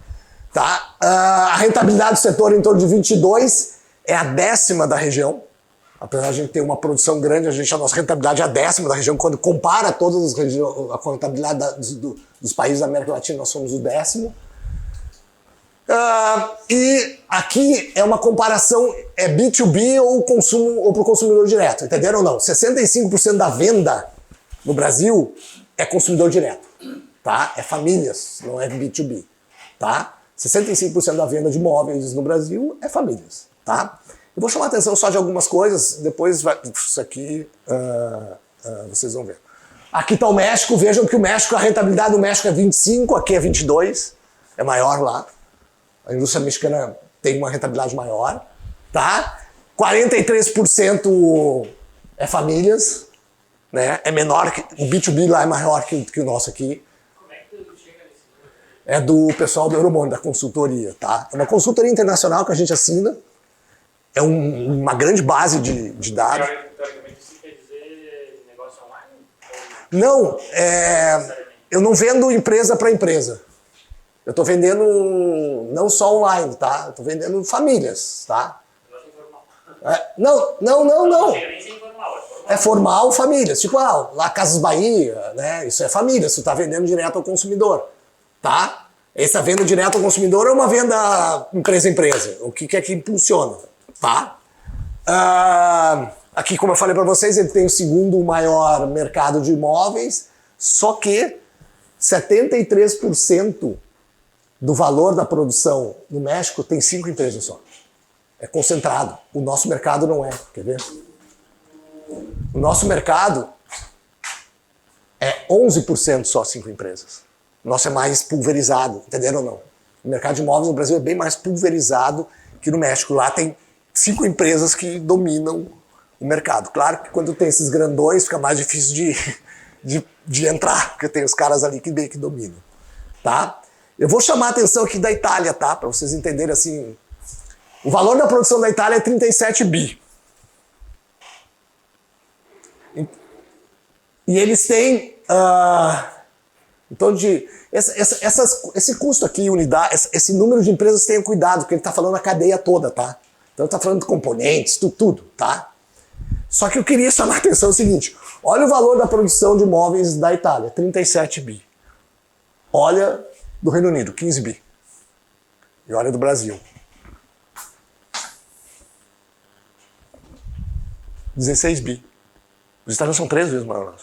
Tá? A rentabilidade do setor em torno de 22 é a 10ª da região. Apesar de a gente ter uma produção grande, a nossa rentabilidade é a 10ª da região. Quando compara todas as regiões, a rentabilidade dos países da América Latina, nós somos o 10º. E aqui é uma comparação, é B2B ou consumo ou para o consumidor direto, entenderam ou não? 65% da venda no Brasil é consumidor direto, tá? É famílias, não é B2B, tá? 65% da venda de imóveis no Brasil é famílias, tá? Eu vou chamar a atenção só de algumas coisas, depois isso aqui vocês vão ver. Aqui está o México, vejam que o México, a rentabilidade do México é 25, aqui é 22, é maior lá. A indústria mexicana tem uma rentabilidade maior, tá? 43% é famílias, né? É menor, o B2B lá é maior que o nosso aqui. Como é que tu chega nesse número? É do pessoal do Euromonitor, da consultoria, tá? É uma consultoria internacional que a gente assina, é uma grande base de dados. Teoricamente isso quer dizer negócio online? Não, eu não vendo empresa para empresa. Eu estou vendendo não só online, tá? Eu estou vendendo famílias, tá? Negócio informal. Não. Não chega nem ser informal, é formal. É formal, famílias. Tipo, lá Casas Bahia, né? Isso é família, você está vendendo direto ao consumidor, tá? Essa venda direto ao consumidor é uma venda empresa a empresa. O que é que impulsiona, tá? Aqui, como eu falei para vocês, ele tem o segundo maior mercado de imóveis, só que 73% do valor da produção no México tem 5 empresas só. É concentrado. O nosso mercado não é. Quer ver? O nosso mercado é 11% só 5 empresas. O nosso é mais pulverizado, entenderam ou não? O mercado de imóveis no Brasil é bem mais pulverizado que no México. Lá tem 5 empresas que dominam o mercado. Claro que quando tem esses grandões fica mais difícil de entrar, porque tem os caras ali que meio que dominam. Tá? Eu vou chamar a atenção aqui da Itália, tá? Para vocês entenderem assim. O valor da produção da Itália é 37 bi. E eles têm em torno de... Esse custo aqui, unidade, esse número de empresas, tenham cuidado, porque ele está falando a cadeia toda, tá? Então ele está falando de componentes, tudo, tá? Só que eu queria chamar a atenção o seguinte. Olha o valor da produção de imóveis da Itália, 37 bi. Olha do Reino Unido, 15 bi. E olha do Brasil. 16 bi. Os Estados Unidos são 3 vezes maiores.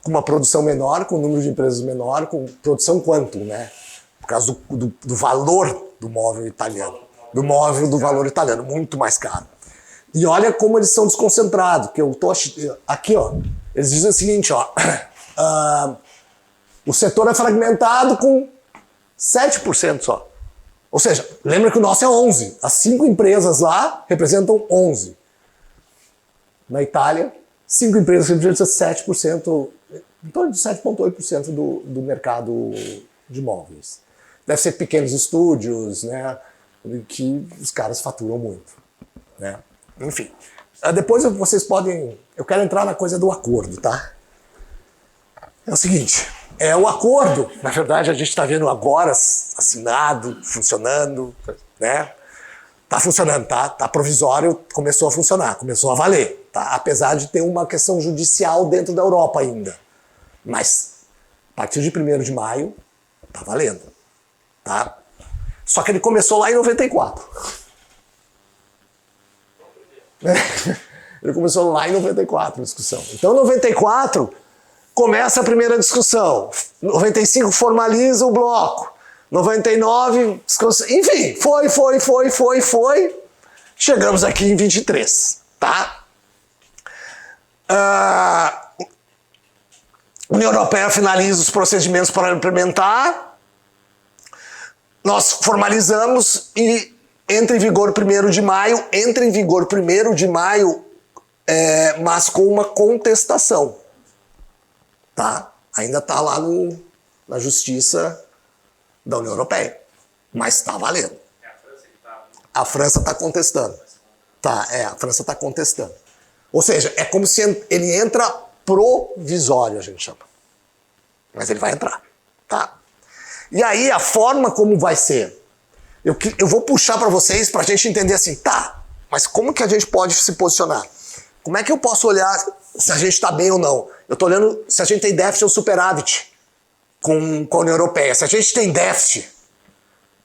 Com uma produção menor, com um número de empresas menor, com produção quanto, né? Por causa do valor do móvel italiano. Do valor italiano, muito mais caro. E olha como eles são desconcentrados. Que eu tô aqui, ó. Eles dizem o seguinte, ó. O setor é fragmentado com 7% só. Ou seja, lembra que o nosso é 11. As 5 empresas lá representam 11. Na Itália, 5 empresas representam 7%, em torno de 7,8% do mercado de imóveis. Deve ser pequenos estúdios, né, que os caras faturam muito. Né? Enfim, depois vocês podem... Eu quero entrar na coisa do acordo, tá? É o seguinte, o acordo, na verdade a gente está vendo agora assinado, funcionando, né? Tá funcionando, tá? Tá provisório, começou a funcionar, começou a valer, tá? Apesar de ter uma questão judicial dentro da Europa ainda. Mas, a partir de 1º de maio, tá valendo, tá? Só que ele começou lá em 94. Ele começou lá em 94 a discussão. Então, em 94, começa a primeira discussão. 95 formaliza o bloco. 99, enfim, foi. Chegamos aqui em 23, tá? A União Europeia finaliza os procedimentos para implementar. Nós formalizamos e entra em vigor 1º de maio. Entra em vigor 1º de maio, mas com uma contestação, tá? Ainda está lá na Justiça da União Europeia. Mas está valendo. É a França que tá. A França está contestando. A França está contestando. Ou seja, é como se ele entra provisório, a gente chama. Mas ele vai entrar. Tá? E aí a forma como vai ser. Eu vou puxar para vocês para a gente entender assim, tá, mas como que a gente pode se posicionar? Como é que eu posso olhar se a gente está bem ou não? Eu estou olhando se a gente tem déficit ou superávit com a União Europeia. Se a gente tem déficit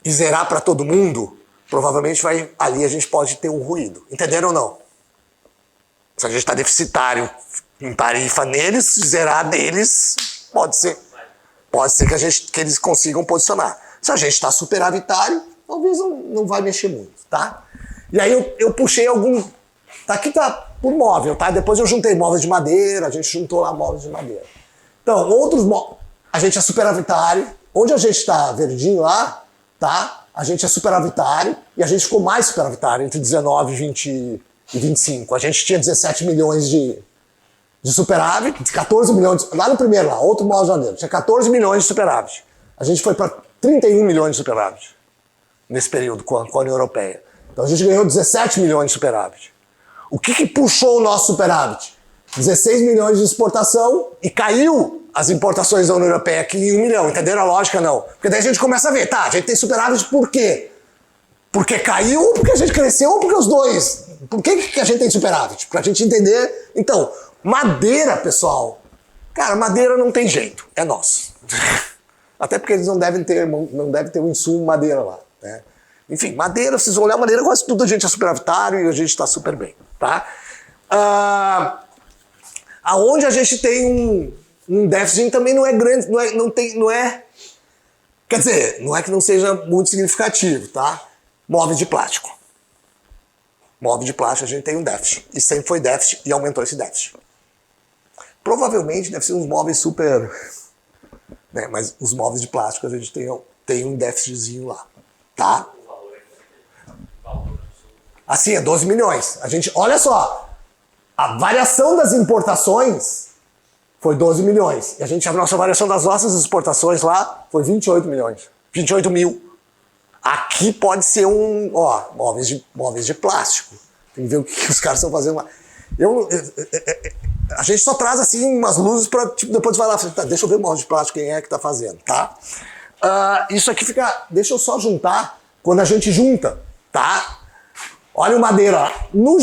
e zerar para todo mundo, provavelmente ali a gente pode ter um ruído. Entenderam ou não? Se a gente está deficitário em tarifa neles, zerar deles, pode ser que eles consigam posicionar. Se a gente está superavitário, talvez não vai mexer muito, tá? E aí eu puxei algum... Aqui tá por móvel, tá? Depois eu juntei móveis de madeira, a gente juntou lá móveis de madeira. Então, outros móveis... A gente é superavitário. Onde a gente está verdinho lá, tá? A gente é superavitário e a gente ficou mais superavitário entre 19, 20 e 25. A gente tinha 17 milhões de superávit, 14 milhões... Lá no primeiro, outro móvel de madeira, tinha 14 milhões de superávit. A gente foi para 31 milhões de superávit nesse período com a União Europeia. Então a gente ganhou 17 milhões de superávit. O que puxou o nosso superávit? 16 milhões de exportação e caiu as importações da União Europeia aqui em 1 milhão. Entenderam a lógica? Não. Porque daí a gente começa a ver, tá, a gente tem superávit por quê? Porque caiu ou porque a gente cresceu ou porque os dois? Por que a gente tem superávit? Pra gente entender. Então, madeira, pessoal. Cara, madeira não tem jeito. É nosso. Até porque eles não devem ter um insumo madeira lá, né? Enfim, madeira, vocês vão olhar madeira, quase tudo a gente é superavitário e a gente está super bem, tá? Aonde a gente tem um déficit também não é grande, quer dizer, não é que não seja muito significativo, tá? Móveis de plástico. Móvel de plástico a gente tem um déficit, e sempre foi déficit e aumentou esse déficit. Provavelmente deve ser uns móveis super... Né, mas os móveis de plástico a gente tem um déficitzinho lá, tá? Assim, é 12 milhões. A gente, olha só, a variação das importações foi 12 milhões. E a nossa variação das nossas exportações lá foi 28 milhões. 28 mil. Aqui pode ser móveis de plástico. Tem que ver o que os caras estão fazendo lá. A gente só traz assim umas luzes para depois vai lá, tá, deixa eu ver o móvel de plástico, quem é que tá fazendo, tá? Isso aqui fica, deixa eu só juntar quando a gente junta, tá? Olha o madeira, no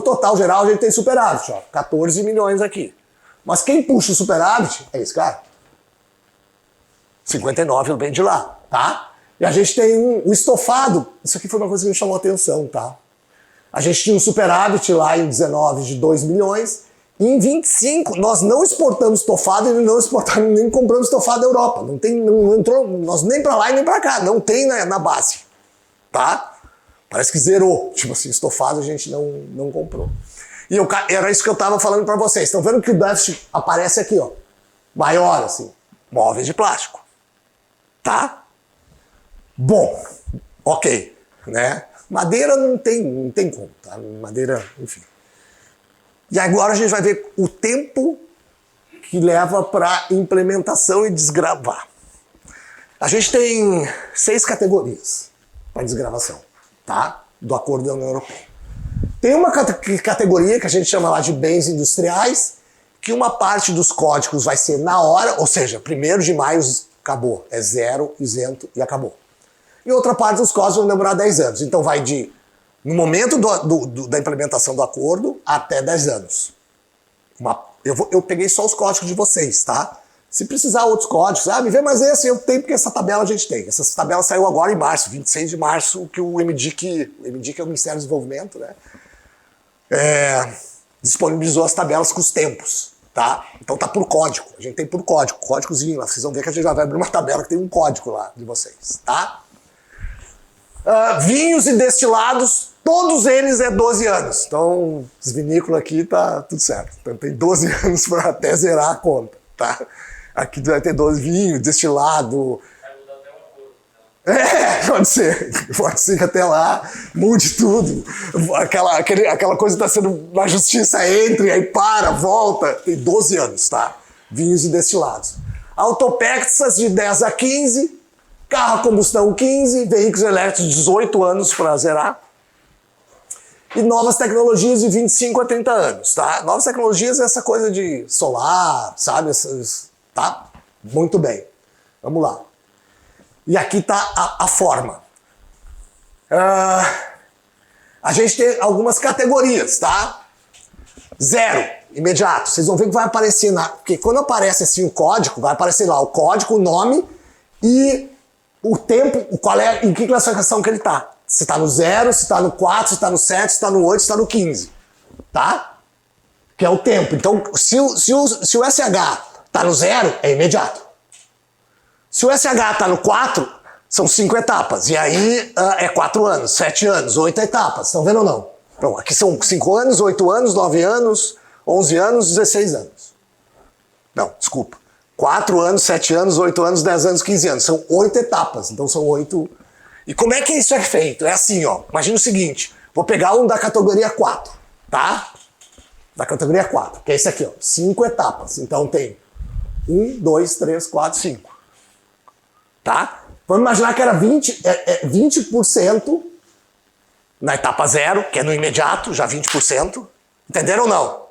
total geral a gente tem superávit, ó, 14 milhões aqui. Mas quem puxa o superávit é esse cara. 59 vem de lá, tá? E a gente tem o estofado, isso aqui foi uma coisa que me chamou a atenção, tá? A gente tinha um superávit lá em 19 de 2 milhões, e em 25 nós não exportamos estofado e nem compramos estofado da Europa. Não entrou, nós nem para lá e nem para cá, não tem na base, tá? Parece que zerou, tipo assim, estofado a gente não comprou. E era isso que eu tava falando para vocês. Estão vendo que o déficit aparece aqui, ó, maior assim, móveis de plástico, tá? Bom, ok, né? Madeira não tem como, tá? Madeira, enfim. E agora a gente vai ver o tempo que leva para implementação e desgravar. A gente tem 6 categorias para desgravação, tá? Do Acordo da União Europeia. Tem uma categoria que a gente chama lá de bens industriais, que uma parte dos códigos vai ser na hora, ou seja, 1º de maio acabou, é zero, isento e acabou. E outra parte dos códigos vão demorar 10 anos. Então vai no momento da implementação do acordo, até 10 anos. Eu peguei só os códigos de vocês, tá? Se precisar outros códigos, me vê mais esse, eu tenho, porque essa tabela a gente tem. Essa tabela saiu agora em março, 26 de março, que o MDIC é o Ministério do Desenvolvimento, né? Disponibilizou as tabelas com os tempos, tá? Então tá por código, a gente tem por código, códigozinho lá. Vocês vão ver que a gente já vai abrir uma tabela que tem um código lá de vocês, tá? Vinhos e destilados, todos eles é 12 anos. Então, os vinícolas aqui tá tudo certo. Então, tem 12 anos para até zerar a conta, tá? Aqui vai ter 12 vinhos, destilado. Vai mudar até o acordo. Pode ser que até lá mude tudo. Aquela coisa que está sendo na justiça entre, aí para, volta. Tem 12 anos, tá? vinhos e destilados. Autopeças de 10 a 15, carro a combustão 15, veículos elétricos 18 anos para zerar. E novas tecnologias de 25 a 30 anos, tá? Novas tecnologias é essa coisa de solar, sabe? Tá? Muito bem. Vamos lá. E aqui tá a forma. A gente tem algumas categorias, tá? 0, imediato. Vocês vão ver que vai aparecer porque quando aparece assim o código, vai aparecer lá o código, o nome e o tempo, em que classificação que ele tá. Se tá no 0, se tá no 4, se tá no 7, se tá no 8, se tá no 15. Tá? Que é o tempo. Então, se o SH tá no 0, é imediato. Se o SH tá no 4, são 5 etapas. E aí é 4 anos, 7 anos, 8 etapas. Estão vendo ou não? Então, aqui são 5 anos, 8 anos, 9 anos, 11 anos, 16 anos. Não, desculpa. 4 anos, 7 anos, 8 anos, 10 anos, 15 anos. São 8 etapas. Então são 8. E como é que isso é feito? É assim, ó. Imagina o seguinte. Vou pegar um da categoria 4, tá? Da categoria 4, que é esse aqui, ó. 5 etapas. Então tem 1, 2, 3, 4, 5. Tá? Vamos imaginar que era 20% na etapa 0, que é no imediato, já 20%. Entenderam ou não?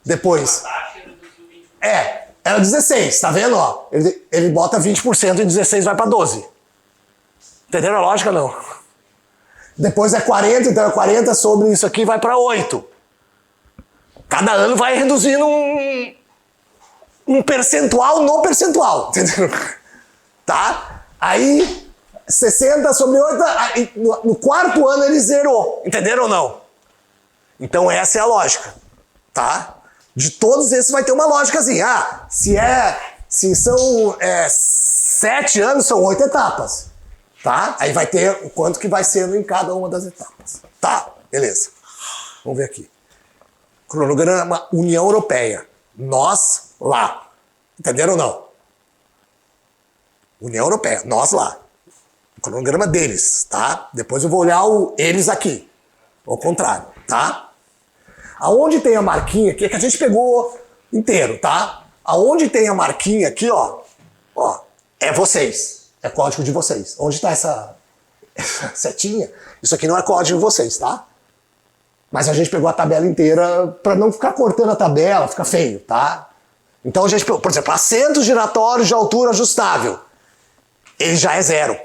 Depois. Era 16, tá vendo? Ó? Ele bota 20% e 16 vai para 12. Entenderam a lógica? Não. Depois é 40, então é 40 sobre isso aqui vai para 8. Cada ano vai reduzindo um percentual no percentual. Entenderam? Tá? Aí 60 sobre 8, aí, no quarto ano ele zerou. Entenderam ou não? Então essa é a lógica. Tá? De todos esses vai ter uma lógica assim. Se são 7 anos, são 8 etapas. Tá? Aí vai ter o quanto que vai sendo em cada uma das etapas. Tá, beleza. Vamos ver aqui. Cronograma União Europeia. Nós lá. Entenderam ou não? União Europeia. Nós lá. O cronograma deles, tá? Depois eu vou olhar eles aqui. Ao contrário, tá? Aonde tem a marquinha aqui, é que a gente pegou inteiro, tá? Aonde tem a marquinha aqui, ó, é vocês. É código de vocês. Onde está essa setinha? Isso aqui não é código de vocês, tá? Mas a gente pegou a tabela inteira para não ficar cortando a tabela, fica feio, tá? Então a gente pegou, por exemplo, assento giratório de altura ajustável. Ele já é 0.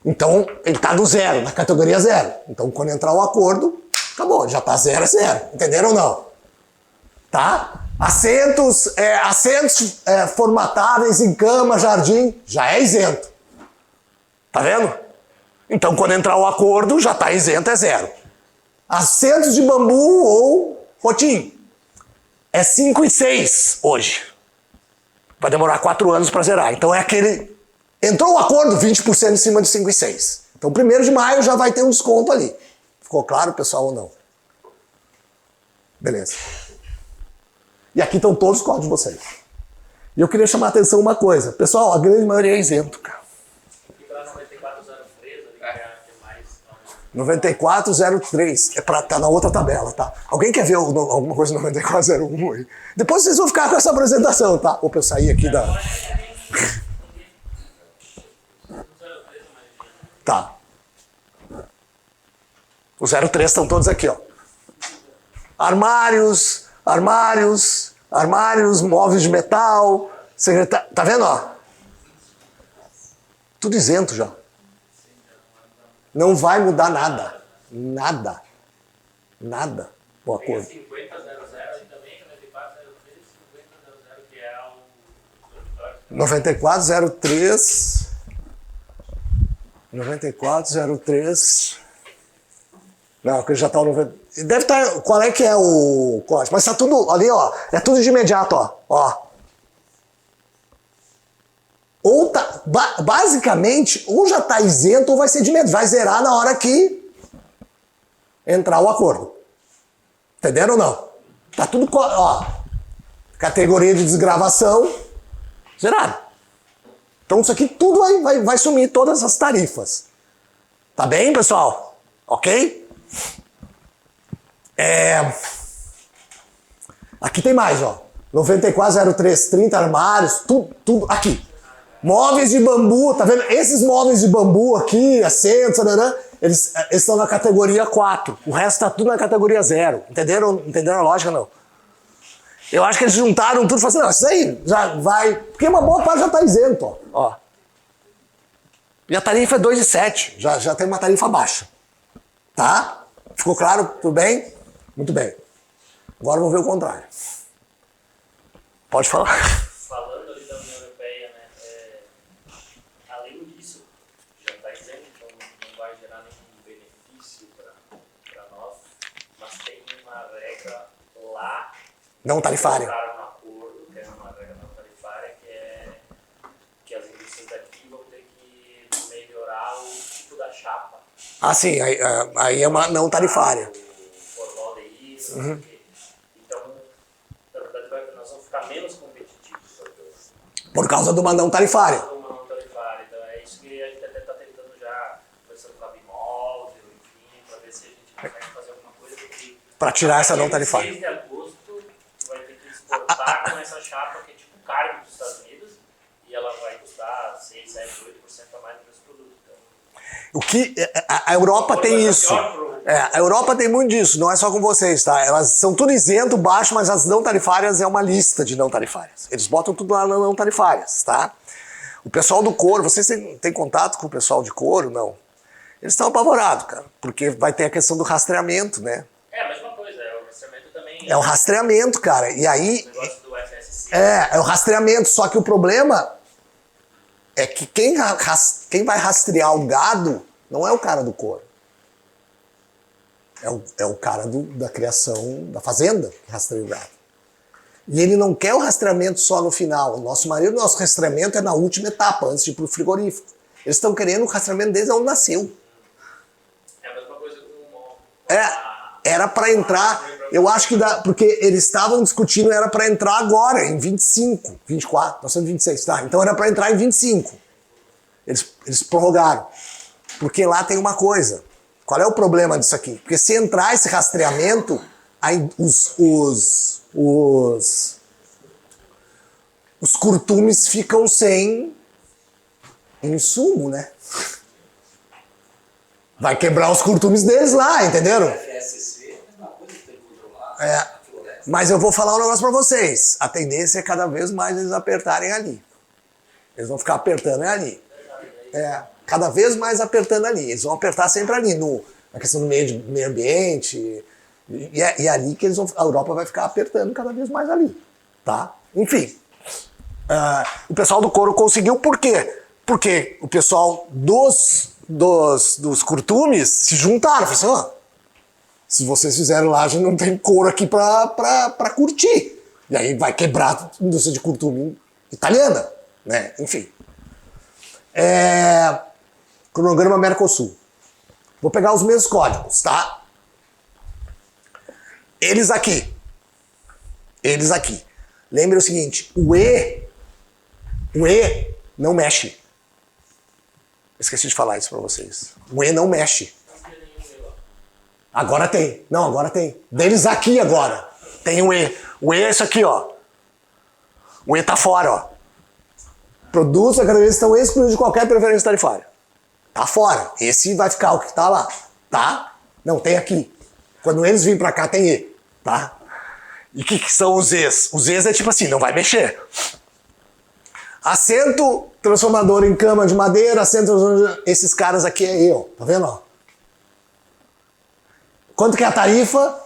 Então ele está no 0, na categoria 0. Então quando entrar o acordo, acabou, já está 0 a 0. Entenderam ou não? Tá? Assentos formatáveis em cama, jardim, já é isento. Tá vendo? Então, quando entrar o acordo, já está isento, é 0. Assentos de bambu ou rotim, é 5 e 6 hoje. Vai demorar 4 anos para zerar. Então, é aquele... Entrou o acordo, 20% em cima de 5 e 6. Então, 1º de maio já vai ter um desconto ali. Ficou claro, pessoal, ou não? Beleza. E aqui estão todos os códigos de vocês. E eu queria chamar a atenção uma coisa. Pessoal, a grande maioria é isento, cara. E para 9403, ali, que é mais... 9403. É para estar na outra tabela, tá? Alguém quer ver alguma coisa no 9401 aí? Depois vocês vão ficar com essa apresentação, tá? Opa, eu saí aqui da... Tá. Os 03 estão todos aqui, ó. Armários, móveis de metal, secretário. Tá vendo, ó? Tudo isento já. Não vai mudar nada. Nada. Nada. O acordo. 5000 e também 9403, 5000, que é o 9403. 9403. Não, que já tá o 90. Deve estar. Qual é que é o código? Mas tá tudo ali, ó. É tudo de imediato, ó. Ou tá. Basicamente, ou já tá isento ou vai ser de imediato. Vai zerar na hora que entrar o acordo. Entenderam ou não? Tá tudo. Ó. Categoria de desgravação. Zerado. Então isso aqui tudo vai sumir, todas as tarifas. Tá bem, pessoal? Ok? Aqui tem mais, ó. 9403, 30 armários, tudo aqui. Móveis de bambu, tá vendo? Esses móveis de bambu aqui, assentos, eles estão na categoria 4. O resto tá tudo na categoria 0. Entenderam a lógica, não? Eu acho que eles juntaram tudo e falaram assim, não, isso aí já vai... Porque uma boa parte já tá isento, ó. E a tarifa é 2,7, já tem uma tarifa baixa. Tá? Ficou claro? Tudo bem? Muito bem. Agora vamos ver o contrário. Pode falar. Falando ali da União Europeia, né, além disso, já está dizendo, então não vai gerar nenhum benefício para nós, mas tem uma regra lá. Não tarifária. Um acordo, que é uma regra não tarifária, que as indústrias daqui vão ter que melhorar o tipo da chapa. Ah, sim, aí é uma não tarifária. O formaldehído, não sei o quê. Então, na verdade, nós vamos ficar menos competitivos. Por causa de uma não tarifária. Uma não tarifária. Então, é isso que a gente até está tentando já, conversando com a Bimol, enfim, para ver se a gente consegue fazer alguma coisa. Para tirar essa não tarifária. 6 de agosto, vai ter que exportar com essa chapa que é tipo carne dos Estados Unidos e ela vai custar 6, 7, 8% a mais do preço do produto. Então, O que a Europa tem isso. A Europa tem muito disso, não é só com vocês, tá? Elas são tudo isento, baixo, mas as não tarifárias é uma lista de não tarifárias. Eles botam tudo lá nas não tarifárias, tá? O pessoal do couro, vocês têm contato com o pessoal de couro? Não. Eles estão apavorados, cara, porque vai ter a questão do rastreamento, né? é a mesma coisa, o rastreamento também. É o rastreamento, cara, e aí... O negócio do FSC. É o rastreamento, só que o problema é que quem vai rastrear o gado não é o cara do couro. É o cara da criação, da fazenda, que rastreia o gado. E ele não quer o rastreamento só no final. O nosso rastreamento é na última etapa, antes de ir pro frigorífico. Eles estão querendo o rastreamento desde onde nasceu. É a mesma coisa com o Era para entrar, eu acho que porque eles estavam discutindo, era para entrar agora, em 25, 24, nós estamos em 26, tá? Então era para entrar em 25. Eles prorrogaram. Porque lá tem uma coisa. Qual é o problema disso aqui? Porque se entrar esse rastreamento, aí os curtumes ficam sem insumo, né? Vai quebrar os curtumes deles lá, entenderam? FSC é a mesma coisa que tem que controlar É. a floresta. Mas eu vou falar um negócio pra vocês. A tendência é cada vez mais eles apertarem ali. Eles vão ficar apertando ali. Cada vez mais apertando ali. Eles vão apertar sempre ali, na questão do meio ambiente. E é ali que a Europa vai ficar apertando cada vez mais ali. Tá? Enfim. O pessoal do couro conseguiu, por quê? Porque o pessoal dos curtumes se juntaram. Falaram assim, se vocês fizerem lá, a gente não tem couro aqui pra curtir. E aí vai quebrar a indústria de curtume italiana. Né? Enfim. Cronograma Mercosul. Vou pegar os mesmos códigos, tá? Eles aqui. Lembre o seguinte, o E não mexe. Esqueci de falar isso pra vocês. O E não mexe. Agora tem. Não, agora tem. Deles aqui agora. Tem o E. O E é isso aqui, ó. O E tá fora, ó. Produtos e categorias estão excluídos de qualquer preferência tarifária. Tá fora. Esse vai ficar o que tá lá. Tá? Não, tem aqui. Quando eles virem pra cá, tem E. Tá? E o que são os E's? Os E's é tipo assim, não vai mexer. Assento transformador em cama de madeira, esses caras aqui é E, ó. Tá vendo, ó? Quanto que é a tarifa?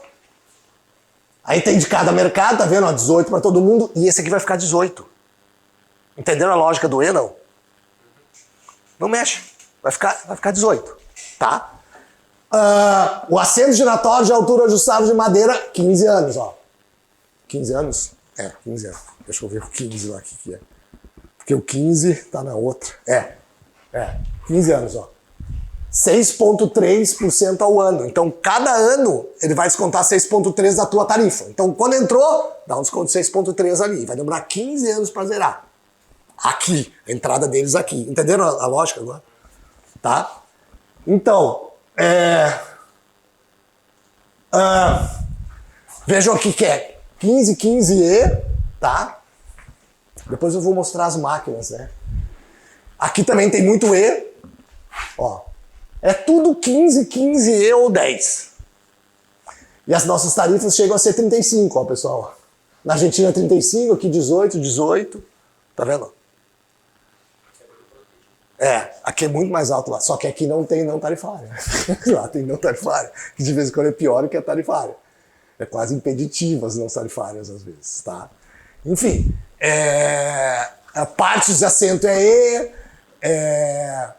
Aí tem de cada mercado, tá vendo, ó? 18 para todo mundo. E esse aqui vai ficar 18. Entenderam a lógica do E, não? Não mexe. Vai ficar 18. Tá? O assento giratório de altura ajustável de madeira, 15 anos, ó. 15 anos? 15 anos. Deixa eu ver o 15 lá, o que é. Porque o 15 tá na outra. 15 anos, ó. 6,3% ao ano. Então, cada ano, ele vai descontar 6,3% da tua tarifa. Então, quando entrou, dá um desconto de 6,3% ali. Vai demorar 15 anos para zerar. Aqui, a entrada deles aqui. Entenderam a lógica agora? Tá? Então, vejam aqui que é 15, 15E, tá? Depois eu vou mostrar as máquinas, né? Aqui também tem muito E, ó. É tudo 15, 15E ou 10. E as nossas tarifas chegam a ser 35, ó, pessoal. Na Argentina é 35, aqui 18, 18. Tá vendo? É, aqui é muito mais alto lá. Só que aqui não tem não tarifária. Lá tem não tarifária. Que de vez em quando é pior que a tarifária. É quase impeditivo as não tarifárias às vezes, tá? Enfim, a parte de assento é E,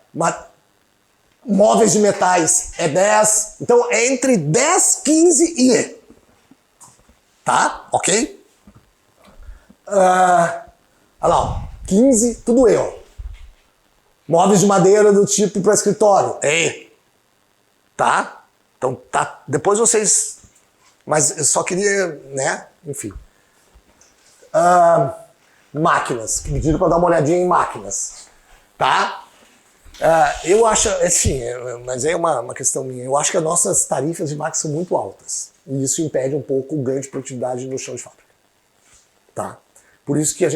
móveis de metais é 10. Então é entre 10, 15 e E. Tá? Ok? Olha lá, ó. 15, tudo E, ó. Móveis de madeira do tipo para escritório, é E. Tá? Então tá. Depois vocês. Mas eu só queria, né? Enfim. Máquinas. Que pediram para dar uma olhadinha em máquinas. Tá? Eu acho, assim, mas é uma questão minha. Eu acho que as nossas tarifas de máquinas são muito altas. E isso impede um pouco o ganho de produtividade no chão de fábrica. Tá? Por isso que o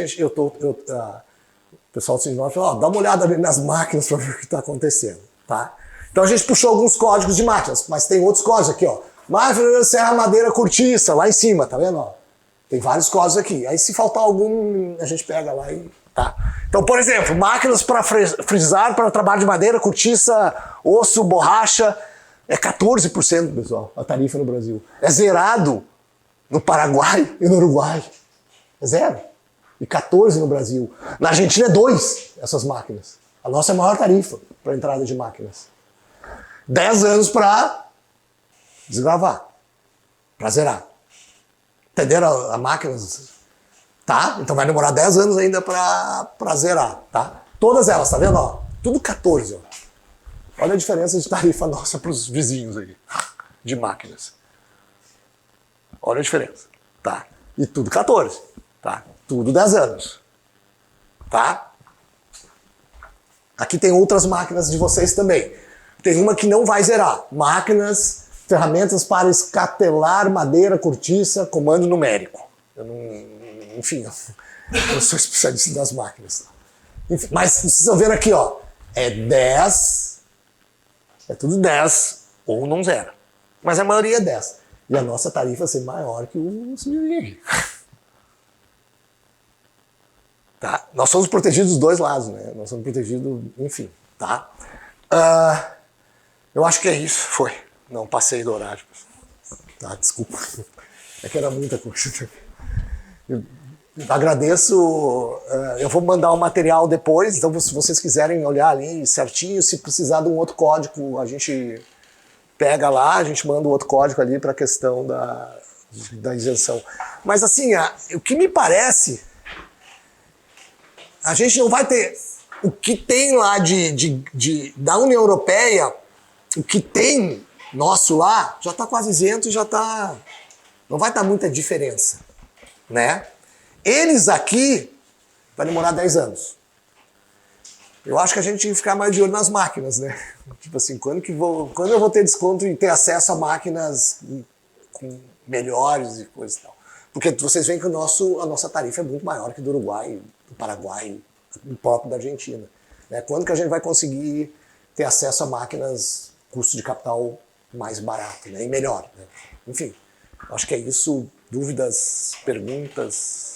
pessoal do Sindicato falou, dá uma olhada ali nas máquinas para ver o que está acontecendo. Tá? Então a gente puxou alguns códigos de máquinas, mas tem outros códigos aqui, ó. Máquina serra madeira cortiça, lá em cima, tá vendo? Ó? Tem vários códigos aqui. Aí se faltar algum, a gente pega lá e... Tá. Então, por exemplo, máquinas para frisar para trabalho de madeira, cortiça, osso, borracha, é 14%, pessoal, a tarifa no Brasil. É zerado no Paraguai e no Uruguai. É zero. E 14% no Brasil. Na Argentina é 2% essas máquinas. A nossa é a maior tarifa para entrada de máquinas. 10 anos para desgravar, para zerar. Entenderam a máquina? Tá? Então vai demorar 10 anos ainda para zerar, tá? Todas elas, tá vendo? Ó? Tudo 14, ó. Olha a diferença de tarifa nossa para os vizinhos aí, de máquinas. Olha a diferença, tá? E tudo 14, tá? Tudo 10 anos, tá? Aqui tem outras máquinas de vocês também. Tem uma que não vai zerar. Máquinas, ferramentas para escatelar madeira, cortiça, comando numérico. Eu não... Enfim, eu sou especialista das máquinas. Enfim, mas vocês estão vendo aqui, ó. É 10, é tudo 10 ou não zero. Mas a maioria é 10. E a nossa tarifa vai ser maior que os mil. Tá? Nós somos protegidos dos dois lados, né? Nós somos protegidos, enfim, tá? Eu acho que é isso, foi. Não, passei do horário. Tá, desculpa. É que era muita coisa. Eu agradeço, eu vou mandar o material depois, então se vocês quiserem olhar ali certinho, se precisar de um outro código, a gente pega lá, a gente manda um outro código ali para a questão da isenção. Mas assim, o que me parece, a gente não vai ter o que tem lá da União Europeia, o que tem nosso lá, já está quase isento e já está, não vai estar muita diferença, né? Eles aqui vai demorar 10 anos. Eu acho que a gente tinha que ficar mais de olho nas máquinas, né? Tipo assim, quando eu vou ter desconto e ter acesso a máquinas com melhores e coisas e tal. Porque vocês veem que a nossa tarifa é muito maior que do Uruguai, do Paraguai, do próprio da Argentina. Né? Quando que a gente vai conseguir ter acesso a máquinas, custo de capital mais barato, né? E melhor, né? Enfim, acho que é isso. Dúvidas, perguntas...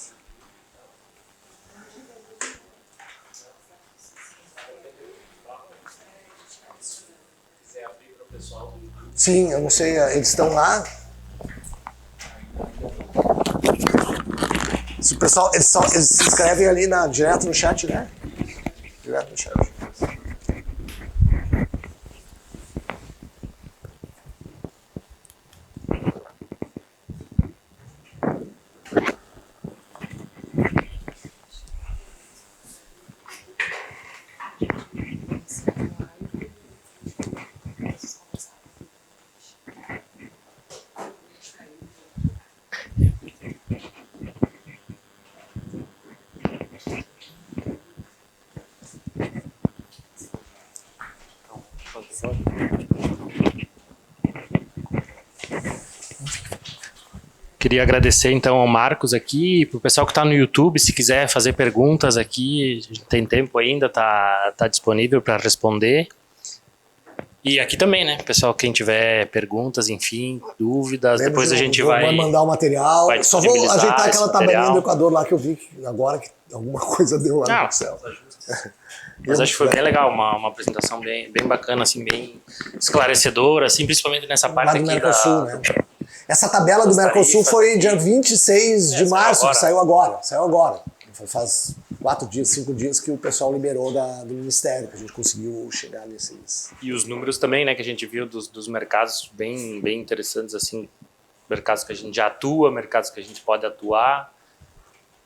Sim, eu não sei, eles estão lá. Se o pessoal, eles se inscrevem ali direto no chat, né? Direto no chat. Queria agradecer então ao Marcos aqui, pro pessoal que está no YouTube, se quiser fazer perguntas aqui, a gente tem tempo ainda, tá disponível para responder. E aqui também, né, pessoal, quem tiver perguntas, enfim, dúvidas, depois a gente vai mandar o material. vai Só vou disponibilizar ajeitar esse aquela tabelinha material. do Equador lá que eu vi que agora que alguma coisa deu lá no Excel. Mas acho que foi bem legal, uma apresentação bem bacana, assim, bem esclarecedora, assim, principalmente nessa Lá parte do aqui Mercosul, né? Essa tabela do das Mercosul tarifas foi aqui. dia 26 de saiu março, agora. que saiu agora. Saiu agora. Faz 4 dias, 5 dias que o pessoal liberou do Ministério, que a gente conseguiu chegar nesses. E os números também, né, que a gente viu dos mercados bem interessantes, assim, mercados que a gente já atua, mercados que a gente pode atuar.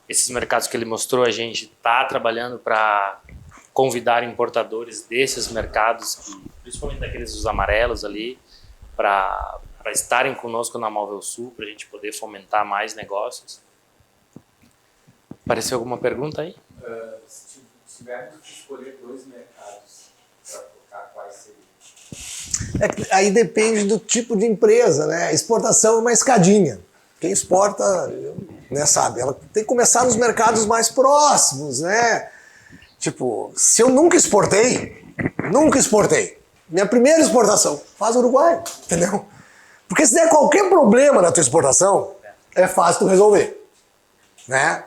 Esses mercados que ele mostrou, a gente está trabalhando para convidar importadores desses mercados, principalmente daqueles dos amarelos ali, para estarem conosco na Móvel Sul, para a gente poder fomentar mais negócios. Apareceu alguma pergunta aí? Se tivermos que escolher 2 mercados para focar, quais seriam? Aí depende do tipo de empresa, né? Exportação é uma escadinha. Quem exporta, né, sabe, ela tem que começar nos mercados mais próximos, né? Tipo, se eu nunca exportei, minha primeira exportação, faz o Uruguai, entendeu? Porque se der qualquer problema na tua exportação, é fácil tu resolver, né?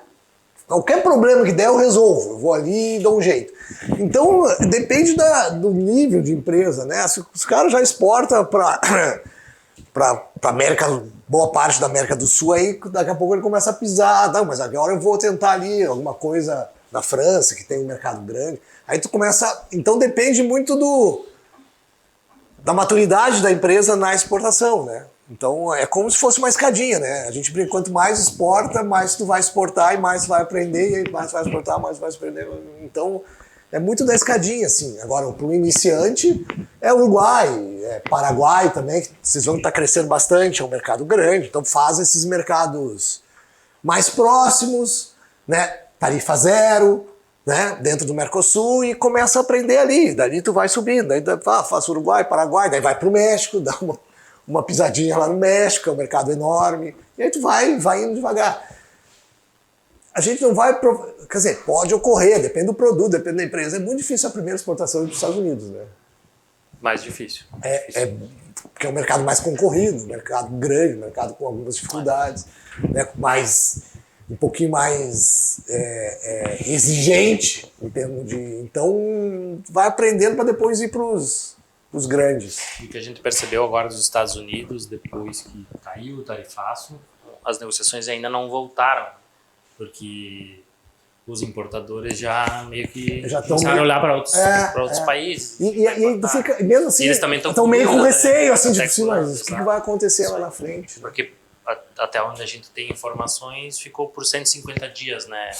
Qualquer problema que der, eu resolvo. Eu vou ali e dou um jeito. Então, depende do nível de empresa, né? Se os caras já exportam para América, boa parte da América do Sul, aí daqui a pouco ele começa a pisar. Não, mas agora eu vou tentar ali alguma coisa na França, que tem um mercado grande. Aí tu começa... Então, depende muito da maturidade da empresa na exportação, né? Então é como se fosse uma escadinha, né? A gente brinca, quanto mais exporta, mais tu vai exportar e mais vai aprender, e aí mais vai exportar, mais vai aprender. Então é muito da escadinha, assim. Agora, para o iniciante, é Uruguai, é Paraguai também, que vocês vão estar crescendo bastante, é um mercado grande. Então faz esses mercados mais próximos, né? Tarifa zero, né? Dentro do Mercosul, e começa a aprender ali. Dali tu vai subindo, daí faz Uruguai, Paraguai, daí vai para o México, dá uma pisadinha lá no México, é um mercado enorme, e aí tu vai indo devagar. A gente não vai... Quer dizer, pode ocorrer, depende do produto, depende da empresa. É muito difícil a primeira exportação para os Estados Unidos, né? Mais difícil. Porque é um mercado mais concorrido, um mercado grande, um mercado com algumas dificuldades, né? Um pouquinho mais exigente em termos de... Então, vai aprendendo para depois ir para os grandes. O que a gente percebeu agora dos Estados Unidos, depois que caiu o tarifaço, as negociações ainda não voltaram, porque os importadores já meio que começaram a olhar para outros países. E aí tu fica, mesmo assim, eles também estão meio com receio, assim, até tipo assim, mas o que vai acontecer lá na frente? Porque até onde a gente tem informações, ficou por 150 dias, né?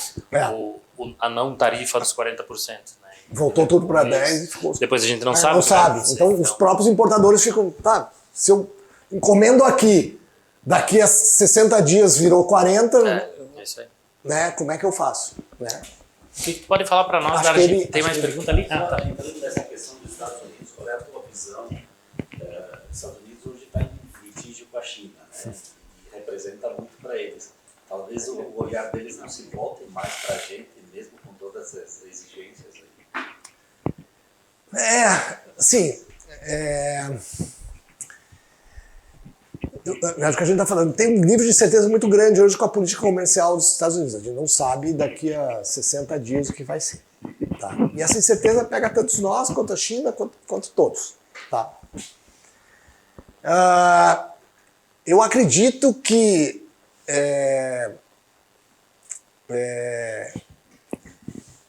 A não tarifa dos 40%. Né? Voltou tudo para 10 e ficou... Depois a gente não sabe. Não sabe. Então os próprios importadores ficam, tá, se eu encomendo aqui, daqui a 60 dias virou 40, É isso aí. né? Como é que eu faço? Né? O que tu pode falar para nós? Acho que ele- Tem mais pergunta ali? Ah, tá. Entrando nessa questão dos Estados Unidos, qual é a tua visão? Os Estados Unidos hoje está em litígio com a China, né? E representa muito para eles. Talvez o olhar deles não se volte mais para a gente, mesmo com todas as exigências aí. Assim, acho que a gente está falando, tem um nível de certeza muito grande hoje com a política comercial dos Estados Unidos. A gente não sabe daqui a 60 dias o que vai ser. Tá? E essa incerteza pega tanto nós, quanto a China, quanto todos. Tá? Eu acredito que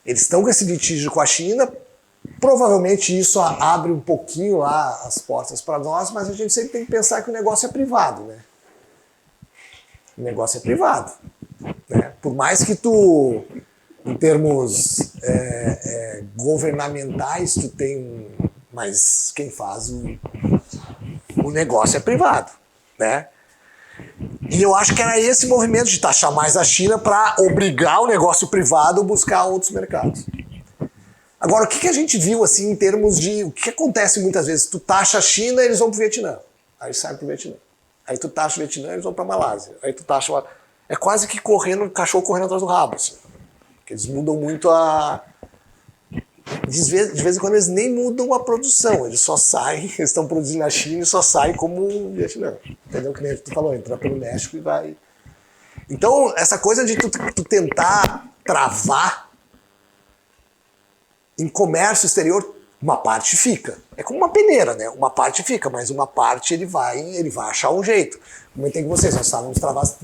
eles estão com esse litígio com a China. Provavelmente isso abre um pouquinho lá as portas para nós, mas a gente sempre tem que pensar que o negócio é privado, né? O negócio é privado, né? Por mais que tu, em termos governamentais, tu tem mas quem faz o negócio é privado, né? E eu acho que era esse movimento de taxar mais a China para obrigar o negócio privado a buscar outros mercados. Agora, o que a gente viu assim em termos de... O que acontece muitas vezes? Tu taxa a China, eles vão pro Vietnã. Aí sai pro Vietnã. Aí tu taxa o Vietnã, eles vão para Malásia. Aí tu taxa... É quase que correndo, cachorro correndo atrás do rabo, assim. Porque eles mudam muito a... De vez em quando eles nem mudam a produção, eles só saem, eles estão produzindo na China e só saem como o Vietnã. Entendeu? Que nem tu falou, entrar pelo México e vai... Então, essa coisa de tu tentar travar em comércio exterior, uma parte fica. É como uma peneira, né? Uma parte fica, mas uma parte ele vai achar um jeito. Comentei com vocês, nós estávamos travados,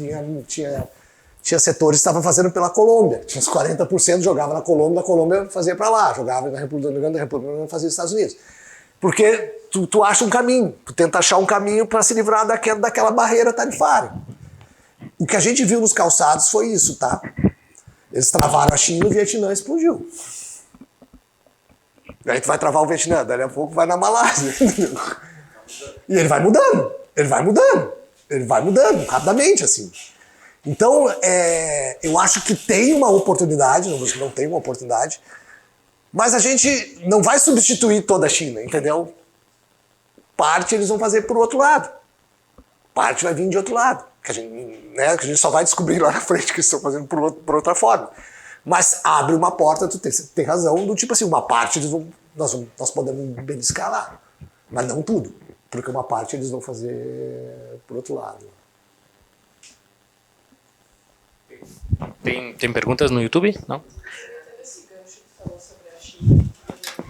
tinha setores que estavam fazendo pela Colômbia. Tinha uns 40% jogava na Colômbia, da Colômbia fazia para lá, jogava na República Dominicana, da República Dominicana fazia nos Estados Unidos. Porque tu acha um caminho, tu tenta achar um caminho para se livrar daquela barreira tarifária. O que a gente viu nos calçados foi isso, tá? Eles travaram a China e o Vietnã explodiu. Aí tu vai travar o Vietnã, daqui a pouco vai na Malásia. E ele vai mudando, ele vai mudando, ele vai mudando rapidamente, assim. Então, eu acho que tem uma oportunidade, não vou dizer que não tem uma oportunidade, mas a gente não vai substituir toda a China, entendeu? Parte eles vão fazer por outro lado. Parte vai vir de outro lado. Que a gente só vai descobrir lá na frente que eles estão fazendo por outra forma. Mas abre uma porta, tu tem razão, do tipo assim, uma parte nós podemos beliscar lá, mas não tudo, porque uma parte eles vão fazer por outro lado. Tem perguntas no YouTube? Não? Até desse gancho que tu falou sobre a China,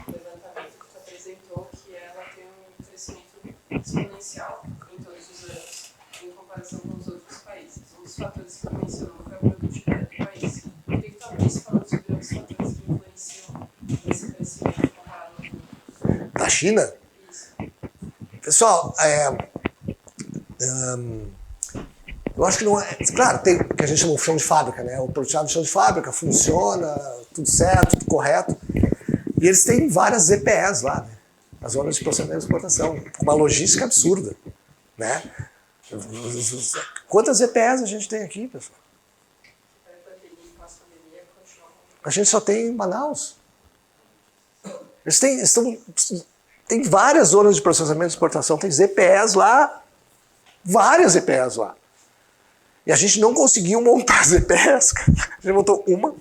o levantamento que tu apresentou, que ela tem um crescimento exponencial em todos os anos, em comparação com os outros países. Um dos fatores que tu mencionou foi a produtividade do país. Eu queria que tu abrisse falando sobre outros fatores que influenciam esse crescimento comparado Da China? Isso. Pessoal, eu acho que não é... Claro, tem o que a gente chama de chão de fábrica, né? O produtividade do chão de fábrica funciona, tudo certo, tudo correto. E eles têm várias ZPEs lá, né? As zonas de processamento e exportação, com uma logística absurda, né? Quantas ZPEs a gente tem aqui, pessoal? A gente só tem em Manaus. Eles têm várias zonas de processamento e exportação, tem ZPEs lá, várias ZPEs lá. E a gente não conseguiu montar ZPEs, a gente montou uma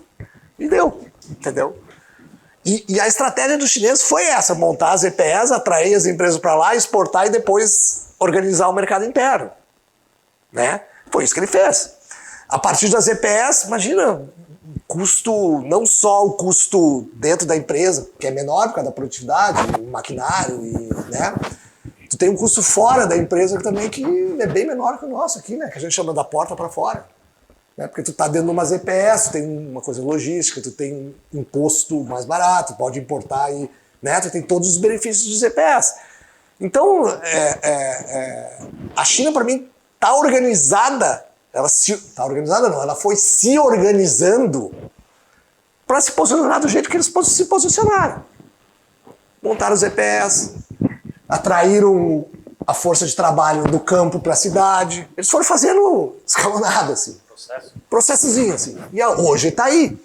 e deu, entendeu? E a estratégia dos chineses foi essa, montar as ZPEs, atrair as empresas para lá, exportar e depois organizar o mercado interno, né? Foi isso que ele fez. A partir das ZPEs, imagina, custo, não só o custo dentro da empresa, que é menor por causa da produtividade, o maquinário, né? Tu tem um custo fora da empresa também que é bem menor que o nosso aqui, né? Que a gente chama da porta para fora. Né? Porque tu tá dentro de uma ZPS, tu tem uma coisa logística, tu tem um imposto mais barato, pode importar e, né? Tu tem todos os benefícios de ZPS. Então, a China, para mim, tá organizada. Tá organizada não, ela foi se organizando para se posicionar do jeito que eles se posicionaram. Montaram os ZPS, atraíram a força de trabalho do campo para a cidade. Eles foram fazendo escalonado, assim. Processozinho, assim. E hoje está aí.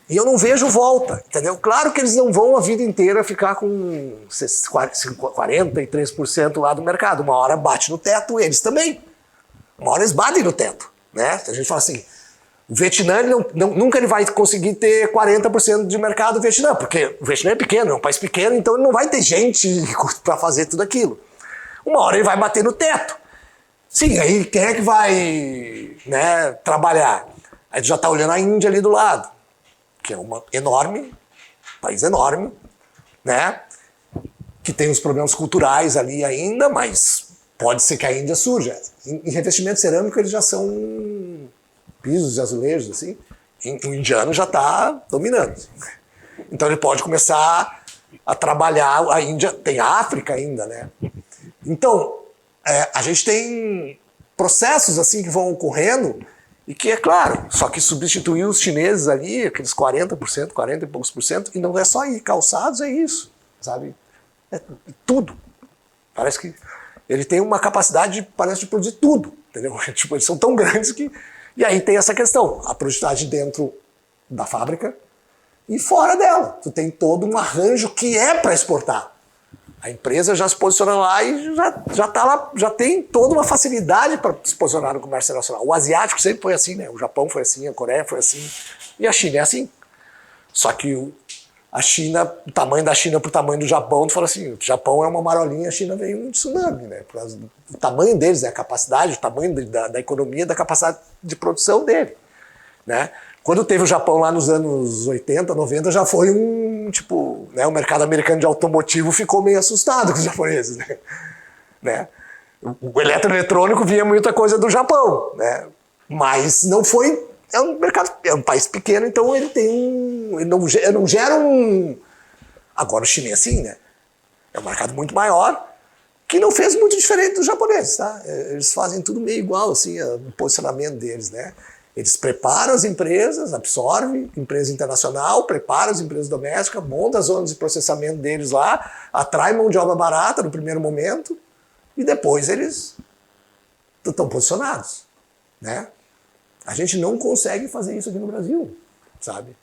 E eu não vejo volta, entendeu? Claro que eles não vão a vida inteira ficar com 43% lá do mercado. Uma hora bate no teto, eles também. Uma hora eles batem no teto, né? A gente fala assim, o Vietnã nunca ele vai conseguir ter 40% de mercado do Vietnã, porque o Vietnã é pequeno, é um país pequeno, então ele não vai ter gente para fazer tudo aquilo. Uma hora ele vai bater no teto. Sim, aí quem é que vai, né, trabalhar? Aí tu já está olhando a Índia ali do lado, que é uma enorme, país enorme, né? Que tem os problemas culturais ali ainda, mas pode ser que a Índia surja. Em revestimento cerâmico eles já são pisos de azulejos, assim. O indiano já está dominando. Então ele pode começar a trabalhar. A Índia tem a África ainda, né? Então, a gente tem processos assim que vão ocorrendo e que, é claro, só que substituir os chineses ali, aqueles 40%, 40 e poucos por cento, e não é só aí, calçados é isso, sabe? É tudo. Parece que ele tem uma capacidade, parece, de produzir tudo, entendeu? Tipo, eles são tão grandes que... E aí tem essa questão, a produtividade dentro da fábrica e fora dela. Tu tem todo um arranjo que é para exportar. A empresa já se posiciona lá e já tá lá, já tem toda uma facilidade para se posicionar no comércio internacional. O asiático sempre foi assim, né? O Japão foi assim, a Coreia foi assim, e a China é assim. Só que a China, o tamanho da China para o tamanho do Japão, tu fala assim, o Japão é uma marolinha, a China veio um tsunami, né? O tamanho deles, né? A capacidade, o tamanho da economia, da capacidade de produção dele, né? Quando teve o Japão lá nos anos 80, 90, já foi tipo, né, o mercado americano de automotivo ficou meio assustado com os japoneses, né? O eletroeletrônico vinha muita coisa do Japão, né? Mas não foi, é um mercado, é um país pequeno, então ele tem ele não gera um... Agora o chinês sim, né? É um mercado muito maior, que não fez muito diferente dos japoneses, tá? Eles fazem tudo meio igual, assim, o posicionamento deles, né? Eles preparam as empresas, absorvem empresa internacional, preparam as empresas domésticas, montam as zonas de processamento deles lá, atrai mão de obra barata no primeiro momento e depois eles estão posicionados, né? A gente não consegue fazer isso aqui no Brasil, sabe?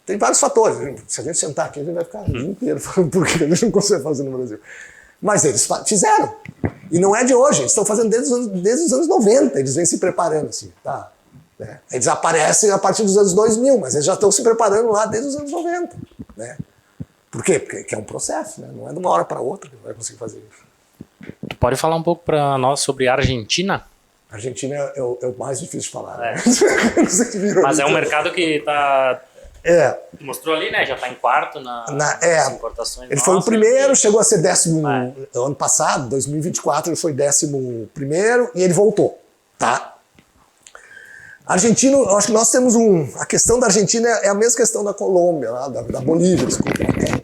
Tem vários fatores. Se a gente sentar aqui, a gente vai ficar o dia inteiro falando por que a gente não consegue fazer no Brasil. Mas eles fizeram. E não é de hoje, eles estão fazendo desde os anos 90, eles vêm se preparando assim, tá? Né? Eles aparecem a partir dos anos 2000, mas eles já estão se preparando lá desde os anos 90. Né? Por quê? Porque é um processo, né? Não é de uma hora para outra que vai conseguir fazer isso. Tu pode falar um pouco para nós sobre a Argentina? A Argentina é o mais difícil de falar. É. Né? Mas é um mercado que tá... É. Mostrou ali, né? Já está em quarto nas importações. Ele foi o primeiro, chegou a ser 10º ano passado, 2024, ele foi 11º e ele voltou, tá? Argentina, eu acho que nós temos a questão da Argentina é a mesma questão da Colômbia, lá, da Bolívia, desculpa,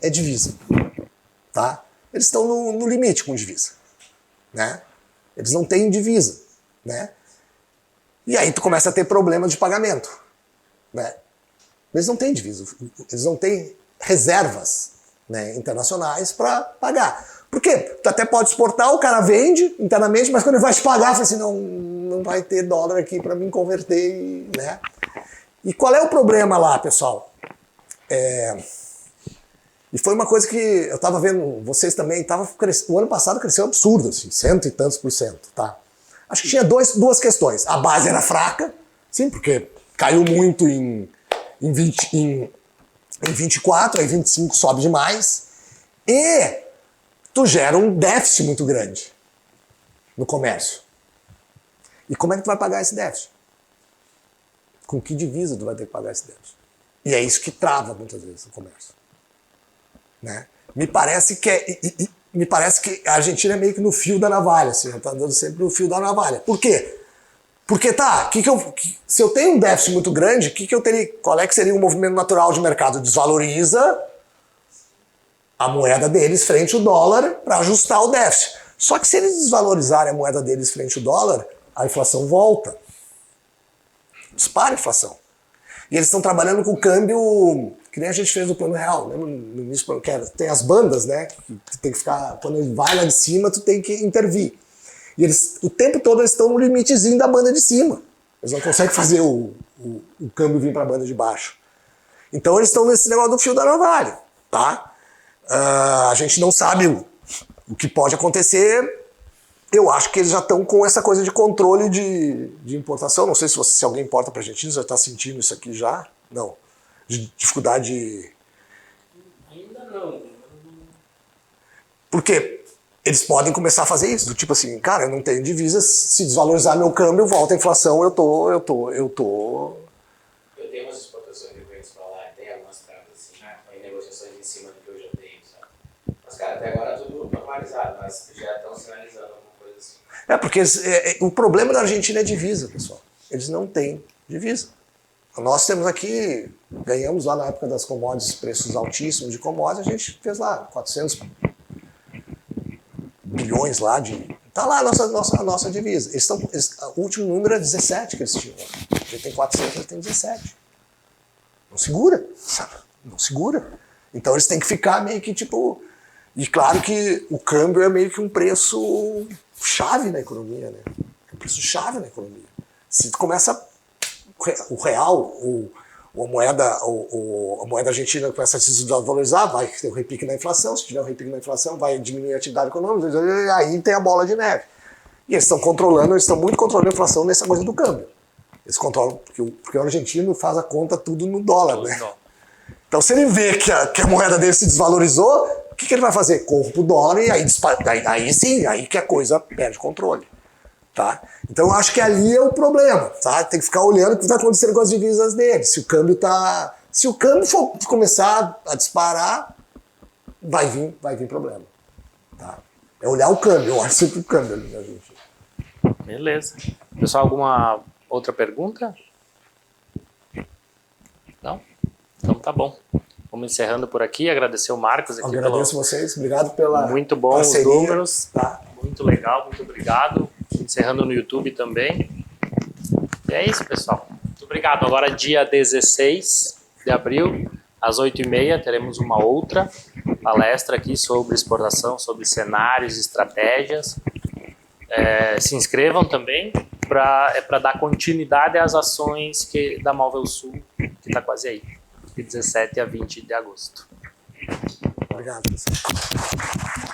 é divisa, tá? Eles estão no limite com divisa, né? Eles não têm divisa, né? E aí tu começa a ter problemas de pagamento, né? Eles não têm divisa, eles não têm reservas, né, internacionais para pagar. Por quê? Tu até pode exportar, o cara vende internamente, mas quando ele vai te pagar, fala assim, não vai ter dólar aqui para me converter, né? E qual é o problema lá, pessoal? E foi uma coisa que eu estava vendo, vocês também, o ano passado cresceu absurdo, assim, 100 e tantos %, tá? Acho que tinha duas questões. A base era fraca, sim, porque caiu muito em 24, aí 25 sobe demais, e tu gera um déficit muito grande no comércio. E como é que tu vai pagar esse déficit? Com que divisa tu vai ter que pagar esse déficit? E é isso que trava muitas vezes o comércio. Né? Me parece que a Argentina é meio que no fio da navalha, assim, tá andando sempre no fio da navalha. Por quê? Porque se eu tenho um déficit muito grande, qual é que seria o movimento natural de mercado? Desvaloriza a moeda deles frente ao dólar para ajustar o déficit. Só que se eles desvalorizarem a moeda deles frente ao dólar, a inflação volta. Dispara a inflação. E eles estão trabalhando com o câmbio, que nem a gente fez no Plano Real, né? No início, tem as bandas, né? Que tem que ficar, quando ele vai lá de cima, tu tem que intervir. E eles, o tempo todo eles estão no limitezinho da banda de cima. Eles não conseguem fazer o câmbio vir para a banda de baixo. Então eles estão nesse negócio do fio da navalha, tá? A gente não sabe o que pode acontecer. Eu acho que eles já estão com essa coisa de controle de importação. Não sei se alguém importa para a Argentina, já está sentindo isso aqui já. Não. De dificuldade. Ainda não. Por quê? Eles podem começar a fazer isso, do tipo assim, cara, eu não tenho divisa, se desvalorizar meu câmbio, volta a inflação, eu tô... Eu tenho umas exportações recorrentes para lá, tem algumas cartas assim, em negociações em cima do que eu já tenho, sabe? Mas, cara, até agora é tudo normalizado, mas já estão sinalizando alguma coisa assim. Porque o problema da Argentina é divisa, pessoal. Eles não têm divisa. Nós temos aqui, ganhamos lá na época das commodities, preços altíssimos de commodities, a gente fez lá 400 bilhões lá de... Tá lá a nossa divisa. O último número é 17 que eles tinham. A gente tem 400, eles têm 17. Não segura, sabe? Não segura. Então eles têm que ficar meio que tipo... E claro que o câmbio é meio que um preço chave na economia, né? É um preço chave na economia. Se tu começa... O real, a moeda argentina começa a se desvalorizar, vai ter um repique na inflação, se tiver um repique na inflação, vai diminuir a atividade econômica, e aí tem a bola de neve. E eles estão muito controlando a inflação nessa coisa do câmbio. Eles controlam, porque o argentino faz a conta tudo no dólar, né? Então, se ele vê que a moeda dele se desvalorizou, o que ele vai fazer? Corre pro dólar e aí sim, aí que a coisa perde controle. Tá? Então, eu acho que ali é o problema. Tá? Tem que ficar olhando o que está acontecendo com as divisas dele. Se o câmbio for começar a disparar, vai vir problema. Tá? É olhar o câmbio, eu olho sempre o câmbio ali, né, gente? Beleza. Pessoal, alguma outra pergunta? Não? Então tá bom. Vamos encerrando por aqui. Agradecer o Marcos aqui. Agradeço vocês. Obrigado pela muito bom parceria. Os números. Tá? Muito legal. Muito obrigado. Encerrando no YouTube também. E é isso, pessoal. Muito obrigado. Agora, dia 16 de abril, às 8h30, teremos uma outra palestra aqui sobre exportação, sobre cenários e estratégias. Se inscrevam também para dar continuidade às ações da Móvel Sul, que está quase aí, de 17 a 20 de agosto. Obrigado, pessoal.